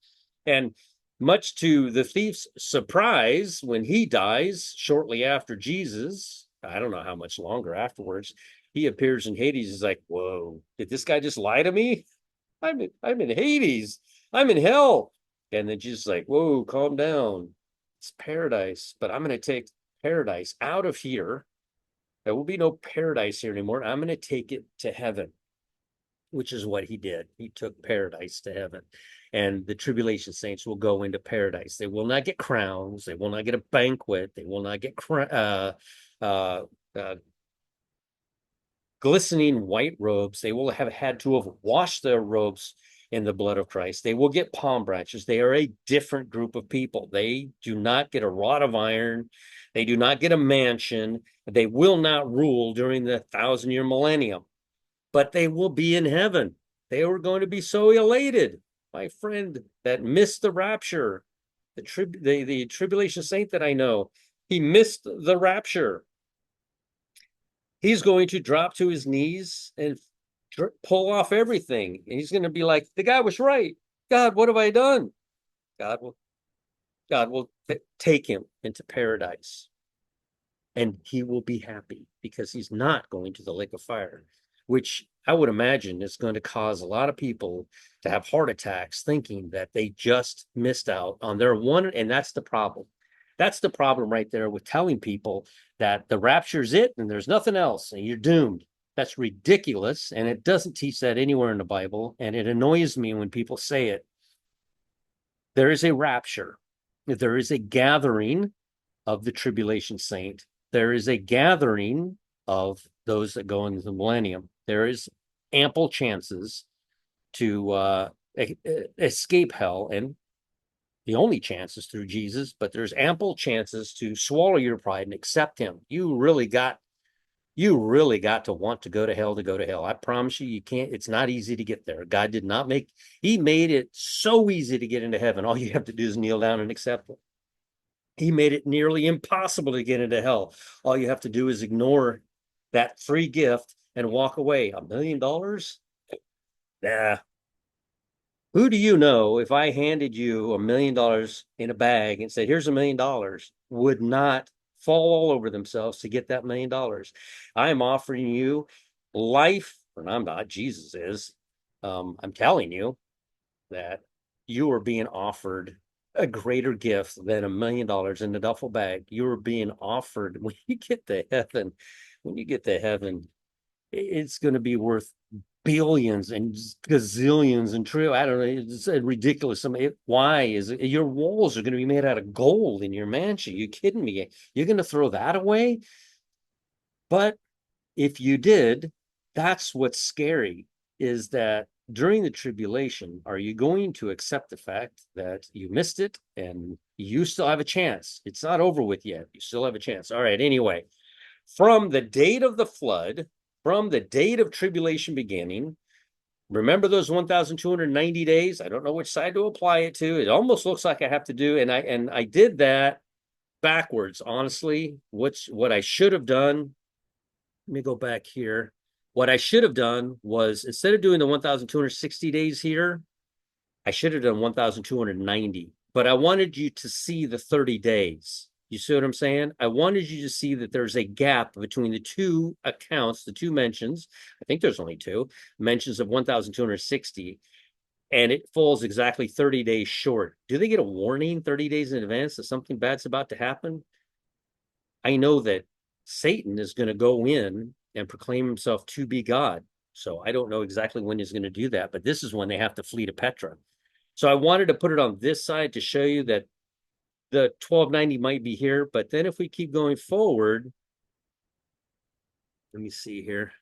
[SPEAKER 1] And much to the thief's surprise, when he dies shortly after Jesus, I don't know how much longer afterwards, he appears in Hades. He's like, "Whoa, did this guy just lie to me? I'm in Hades. I'm in hell." And then Jesus is like, "Whoa, calm down. It's paradise, but I'm going to take paradise out of here. There will be no paradise here anymore. I'm going to take it to heaven," which is what he did. He took paradise to heaven. And the tribulation saints will go into paradise. They will not get crowns. They will not get a banquet. They will not get glistening white robes. They will have had to have washed their robes in the blood of Christ. They will get palm branches. They are a different group of people. They do not get a rod of iron. They do not get a mansion. They will not rule during the 1,000-year millennium, but they will be in heaven. They were going to be so elated. My friend that missed the rapture, the tribulation saint that I know, he missed the rapture. He's going to drop to his knees and pull off everything. And he's going to be like, the guy was right. God, what have I done? God will, God will take him into paradise, and he will be happy because he's not going to the lake of fire, which I would imagine is going to cause a lot of people to have heart attacks thinking that they just missed out on their one. And that's the problem. That's the problem right there with telling people that the rapture's it and there's nothing else and you're doomed. That's ridiculous. And it doesn't teach that anywhere in the Bible. And it annoys me when people say it. There is a rapture, there is a gathering of the tribulation saint. There is a gathering of those that go into the millennium. There is ample chances to escape hell, and the only chance is through Jesus. But there's ample chances to swallow your pride and accept Him. You really got to want to go to hell to go to hell. I promise you, you can't. It's not easy to get there. God did not make. He made it so easy to get into heaven. All you have to do is kneel down and accept it. He made it nearly impossible to get into hell. All you have to do is ignore that free gift and walk away. $1 million? Nah. Who do you know, if I handed you $1 million in a bag and said, here's $1 million, would not fall all over themselves to get that $1 million? I am offering you life, and I'm not, Jesus is. I'm telling you that you are being offered a greater gift than $1 million in the duffel bag. You are being offered when you get to heaven. When you get to heaven, it's going to be worth billions and gazillions and trillions. I don't know. It's ridiculous. I mean, why is it? Your walls are going to be made out of gold in your mansion? You kidding me? You're going to throw that away? But if you did, that's what's scary, is that during the tribulation, are you going to accept the fact that you missed it and you still have a chance? It's not over with yet. You still have a chance. All right. Anyway, from the date of the flood, from the date of tribulation beginning, remember those 1,290 days? I don't know which side to apply it to. It almost looks like I have to do, and I did that backwards, honestly. What I should have done, let me go back here. What I should have done was, instead of doing the 1,260 days here, I should have done 1,290. But I wanted you to see the 30 days. You see what I'm saying? I wanted you to see that there's a gap between the two accounts, the two mentions. I think there's only two mentions of 1,260, and it falls exactly 30 days short. Do they get a warning 30 days in advance that something bad's about to happen? I know that Satan is going to go in and proclaim himself to be God. So I don't know exactly when he's going to do that, but this is when they have to flee to Petra. So I wanted to put it on this side to show you that the 1290 might be here. But then if we keep going forward, let me see here.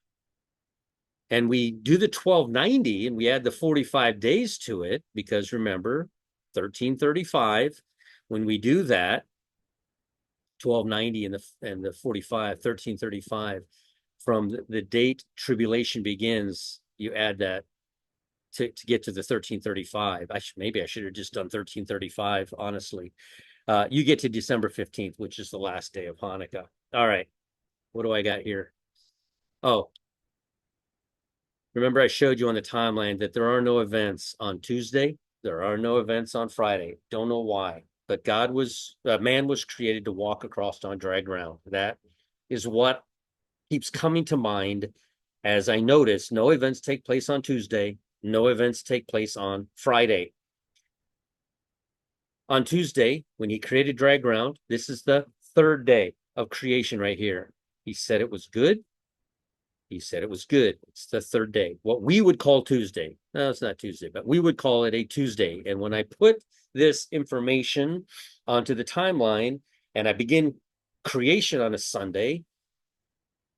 [SPEAKER 1] And we do the 1290 and we add the 45 days to it, because remember, 1335, when we do that, 1290 and the 45, 1335, from the date tribulation begins, you add that to get to the 1335. Maybe I should have just done 1335, honestly. You get to December 15th, which is the last day of Hanukkah. All right. What do I got here? Oh, remember I showed you on the timeline that there are no events on Tuesday. There are no events on Friday. Don't know why, but man was created to walk across on dry ground. That is what keeps coming to mind as I notice no events take place on Tuesday. No events take place on Friday. On Tuesday, when he created dry ground, this is the third day of creation right here. He said it was good. He said it was good. It's the third day. What we would call Tuesday. No, it's not Tuesday, but we would call it a Tuesday. And when I put this information onto the timeline and I begin creation on a Sunday,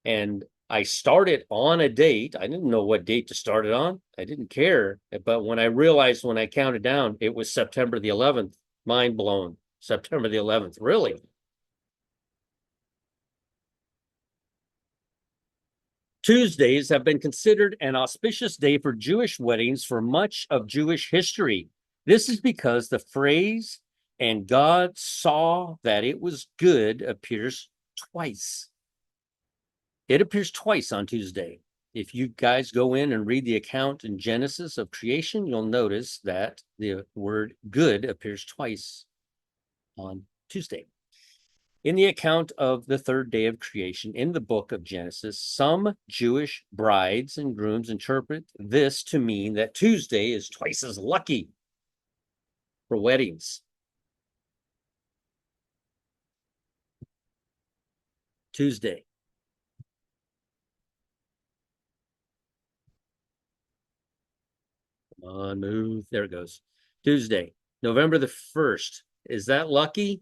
[SPEAKER 1] and I started on a date, I didn't know what date to start it on. I didn't care. But when I realized, when I counted down, it was September the 11th. Mind blown. September the 11th. Really? Tuesdays have been considered an auspicious day for Jewish weddings for much of Jewish history. This is because the phrase, and God saw that it was good, appears twice. It appears twice on Tuesday. if you guys go in and read the account in Genesis of creation, you'll notice that the word good appears twice on Tuesday. In the account of the third day of creation in the book of Genesis, some Jewish brides and grooms interpret this to mean that Tuesday is twice as lucky for weddings. Tuesday. Come on, move. There it goes. Tuesday, November the 1st. Is that lucky?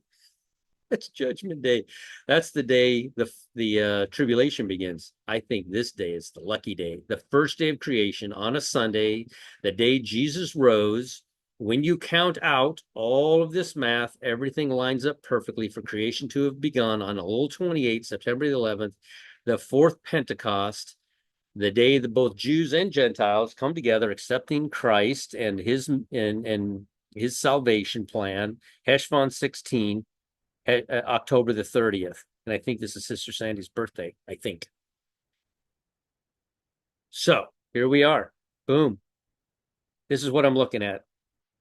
[SPEAKER 1] That's Judgment Day. That's the day the tribulation begins. I think this day is the lucky day, the first day of creation on a Sunday, the day Jesus rose. When you count out all of this math, everything lines up perfectly for creation to have begun on Old 28, September the 11th, the fourth Pentecost, the day that both Jews and Gentiles come together, accepting Christ and his salvation plan. Heshvan 16. October the 30th. And I think this is Sister Sandy's birthday, I think. So here we are. Boom. This is what I'm looking at.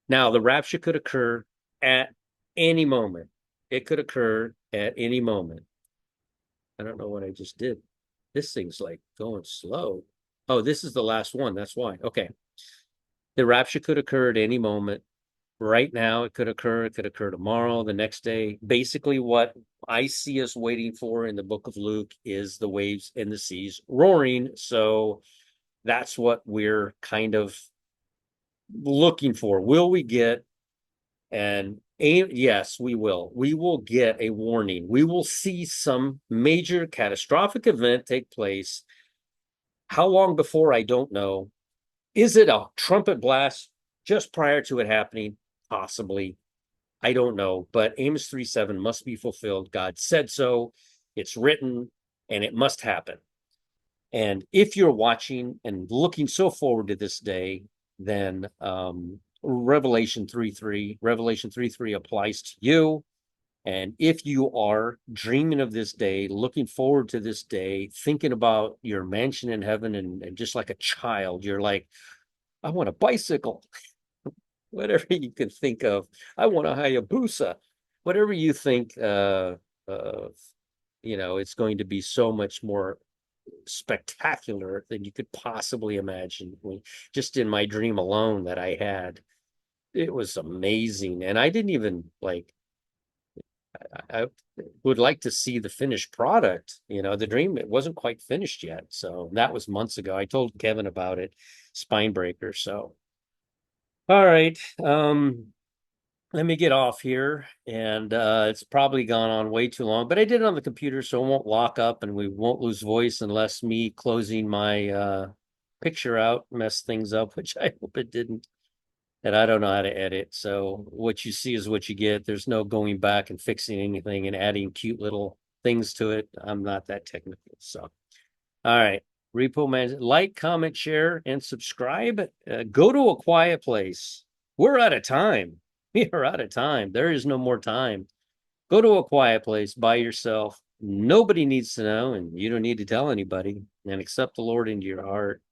[SPEAKER 1] Now, the rapture could occur at any moment. It could occur at any moment. I don't know what I just did. This thing's like going slow. Oh, this is the last one. That's why. Okay. The rapture could occur at any moment. Right now, it could occur tomorrow, the next day. Basically, what I see us waiting for in the book of Luke is the waves and the seas roaring. So that's what we're kind of looking for. Will we get yes, we will. We will get a warning. We will see some major catastrophic event take place. How long before? I don't know. Is it a trumpet blast just prior to it happening? Possibly. I don't know, but Amos 3:7 must be fulfilled. God said so. It's written, and it must happen. And if you're watching and looking so forward to this day, then Revelation 3:3 applies to you. And if you are dreaming of this day, looking forward to this day, thinking about your mansion in heaven, and just like a child, you're like, I want a bicycle. Whatever you can think of. I want a Hayabusa. Whatever you think, it's going to be so much more spectacular than you could possibly imagine. Just in my dream alone that I had, it was amazing. And I didn't even I would like to see the finished product. The dream, it wasn't quite finished yet. So that was months ago. I told Kevin about it, spine breaker. So, all right. Let me get off here, and it's probably gone on way too long, but I did it on the computer, so it won't lock up and we won't lose voice unless me closing my picture out mess things up, which I hope it didn't. And I don't know how to edit, so what you see is what you get. There's no going back and fixing anything and adding cute little things to it. I'm not that technical. So, all right. Repo man, like, comment, share, and subscribe. Go to a quiet place. We're out of time. We are out of time. There is no more time. Go to a quiet place by yourself. Nobody needs to know, and you don't need to tell anybody. And accept the Lord into your heart.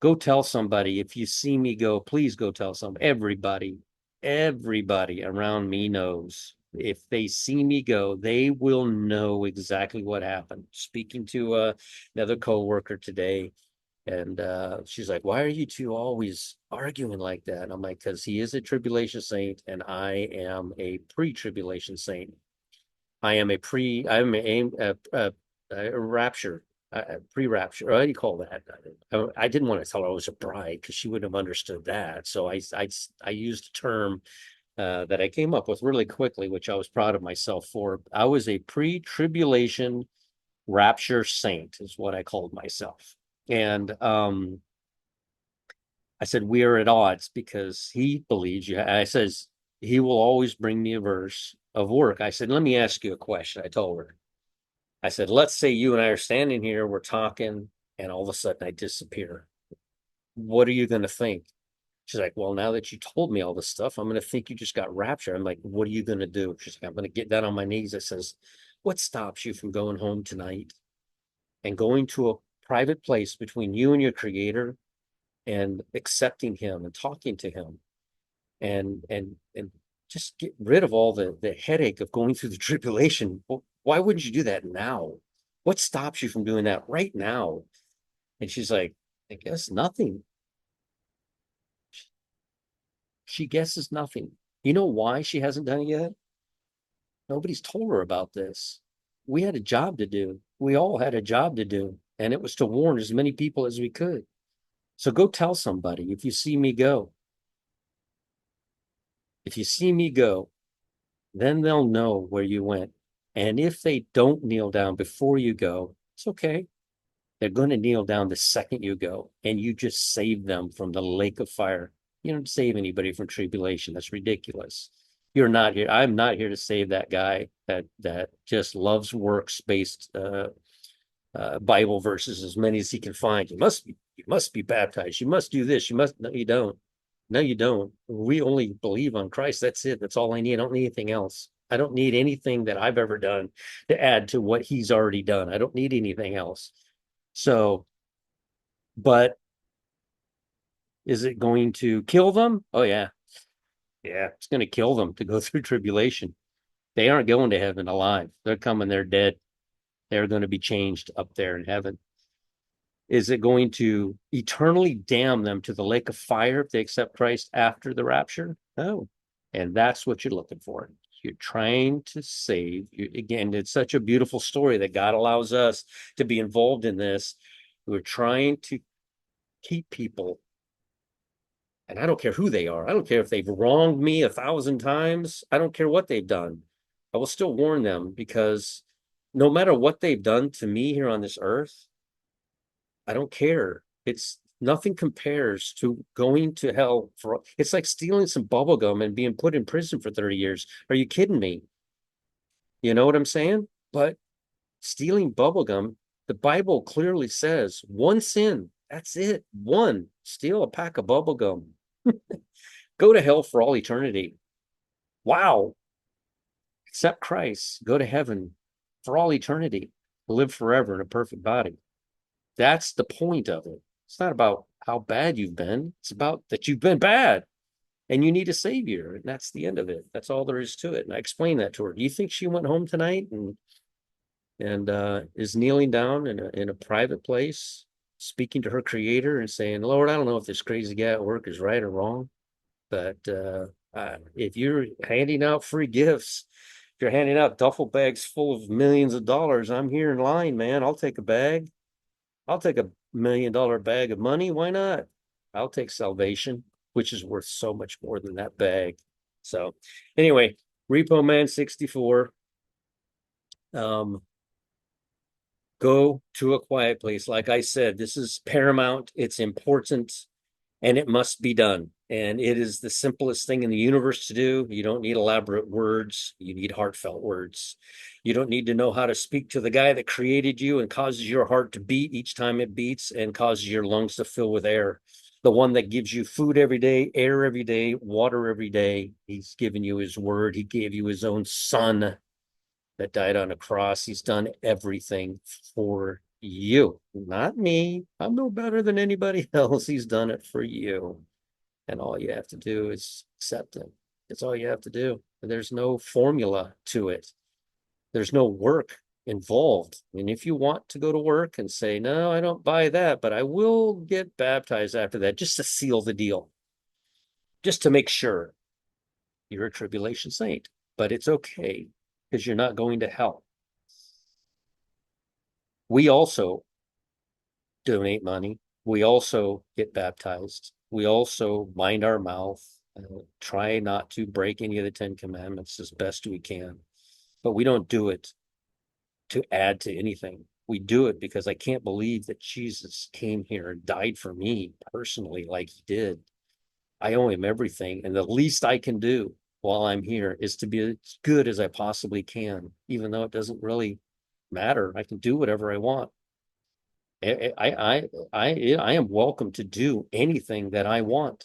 [SPEAKER 1] Go tell somebody. If you see me go, please go tell somebody. Everybody around me knows. If they see me go, they will know exactly what happened. Speaking to another coworker today, and she's like, "Why are you two always arguing like that?" And I'm like, "Because he is a tribulation saint, and I am a pre-tribulation saint. I'm a rapture, pre-rapture. Or what do you call that? I didn't want to tell her I was a bride because she wouldn't have understood that. So I used a term that I came up with really quickly, which I was proud of myself for. I was a pre-tribulation rapture saint, is what I called myself. And I said, we are at odds because he believes you. I says, he will always bring me a verse of work. I said, let me ask you a question. I told her, I said, let's say you and I are standing here, we're talking, and all of a sudden I disappear. What are you going to think? She's like, well, now that you told me all this stuff, I'm going to think you just got raptured. I'm like, what are you going to do? She's like, I'm going to get down on my knees. I says, what stops you from going home tonight and going to a private place between you and your creator and accepting him and talking to him and just get rid of all the headache of going through the tribulation. Well, why wouldn't you do that now? What stops you from doing that right now? And she's like, I guess nothing. She guesses nothing. You know why she hasn't done it yet? Nobody's told her about this. We had a job to do. We all had a job to do, and it was to warn as many people as we could. So go tell somebody if you see me go. If you see me go, then they'll know where you went. And if they don't kneel down before you go, it's okay. They're going to kneel down the second you go, and you just save them from the lake of fire. You don't save anybody from tribulation. That's ridiculous. You're not here. I'm not here to save that guy that just loves works based Bible verses as many as he can find. You must be baptized. You must do this. You must. No, you don't. No, you don't. We only believe on Christ. That's it. That's all I need. I don't need anything else. I don't need anything that I've ever done to add to what he's already done. I don't need anything else. So, but is it going to kill them? Oh, yeah. Yeah, it's going to kill them to go through tribulation. They aren't going to heaven alive. They're coming, they're dead. They're going to be changed up there in heaven. Is it going to eternally damn them to the lake of fire if they accept Christ after the rapture? No. And that's what you're looking for. You're trying to save. Again, it's such a beautiful story that God allows us to be involved in this. We're trying to keep people, and I don't care who they are. I don't care if they've wronged me 1,000 times. I don't care what they've done. I will still warn them because no matter what they've done to me here on this earth, I don't care. It's nothing compares to going to hell for it's like stealing some bubble gum and being put in prison for 30 years. Are you kidding me? You know what I'm saying? But stealing bubble gum, the Bible clearly says one sin. That's it. One. Steal a pack of bubble gum. Go to hell for all eternity. Wow. Accept Christ. Go to heaven for all eternity. Live forever in a perfect body. That's the point of it. It's not about how bad you've been. It's about that you've been bad and you need a savior. And that's the end of it. That's all there is to it. And I explained that to her. Do you think she went home tonight and is kneeling down in a private place, speaking to her creator and saying, Lord, I don't know if this crazy guy at work is right or wrong, but if you're handing out free gifts, if you're handing out duffel bags full of millions of dollars, I'm here in line, man. I'll take a bag. I'll take $1 million bag of money. Why not? I'll take salvation, which is worth so much more than that bag. So anyway, Repo Man 64. Go to a quiet place. Like I said, this is paramount. It's important and it must be done. And it is the simplest thing in the universe to do. You don't need elaborate words. You need heartfelt words. You don't need to know how to speak to the guy that created you and causes your heart to beat each time it beats and causes your lungs to fill with air. The one that gives you food every day, air every day, water every day. He's given you his word. He gave you his own son that died on a cross. He's done everything for you, not me. I'm no better than anybody else. He's done it for you. And all you have to do is accept it. That's all you have to do. There's no formula to it. There's no work involved. And if you want to go to work and say, no, I don't buy that, but I will get baptized after that, just to seal the deal, just to make sure you're a tribulation saint. But it's okay because you're not going to hell. We also donate money. We also get baptized. We also mind our mouth, try not to break any of the 10 Commandments as best we can. But we don't do it to add to anything. We do it because I can't believe that Jesus came here and died for me personally like he did. I owe him everything. And the least I can do while I'm here is to be as good as I possibly can, even though it doesn't really matter. I can do whatever I want. I am welcome to do anything that I want.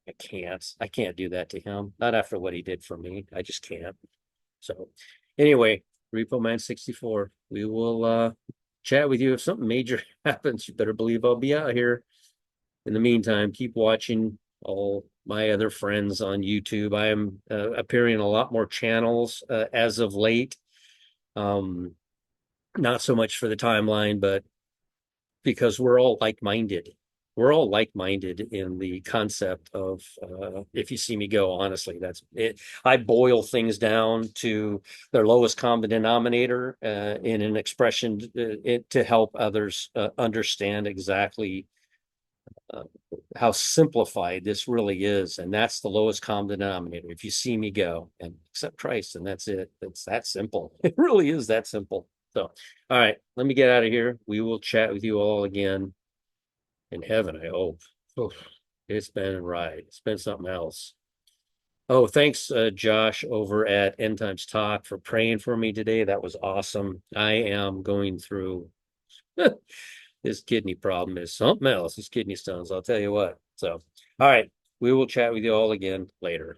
[SPEAKER 1] I can't do that to him. Not after what he did for me. I just can't. So anyway, Repo Man 64. We will chat with you if something major happens. You better believe I'll be out here. In the meantime, keep watching all my other friends on YouTube. I am appearing in a lot more channels as of late. Um, not so much for the timeline, but because we're all like-minded. We're all like-minded in the concept of if you see me go, honestly, that's it. I boil things down to their lowest common denominator in an expression to help others understand exactly uh, how simplified this really is. And that's the lowest common denominator. If you see me go and accept Christ, and that's it. It's that simple. It really is that simple. So, all right, let me get out of here. We will chat with you all again in heaven, I hope. Oof, it's been a ride. It's been something else. Oh, thanks, Josh, over at End Times Talk for praying for me today. That was awesome. I am going through this kidney problem is something else. These kidney stones, I'll tell you what. So, all right, we will chat with you all again later.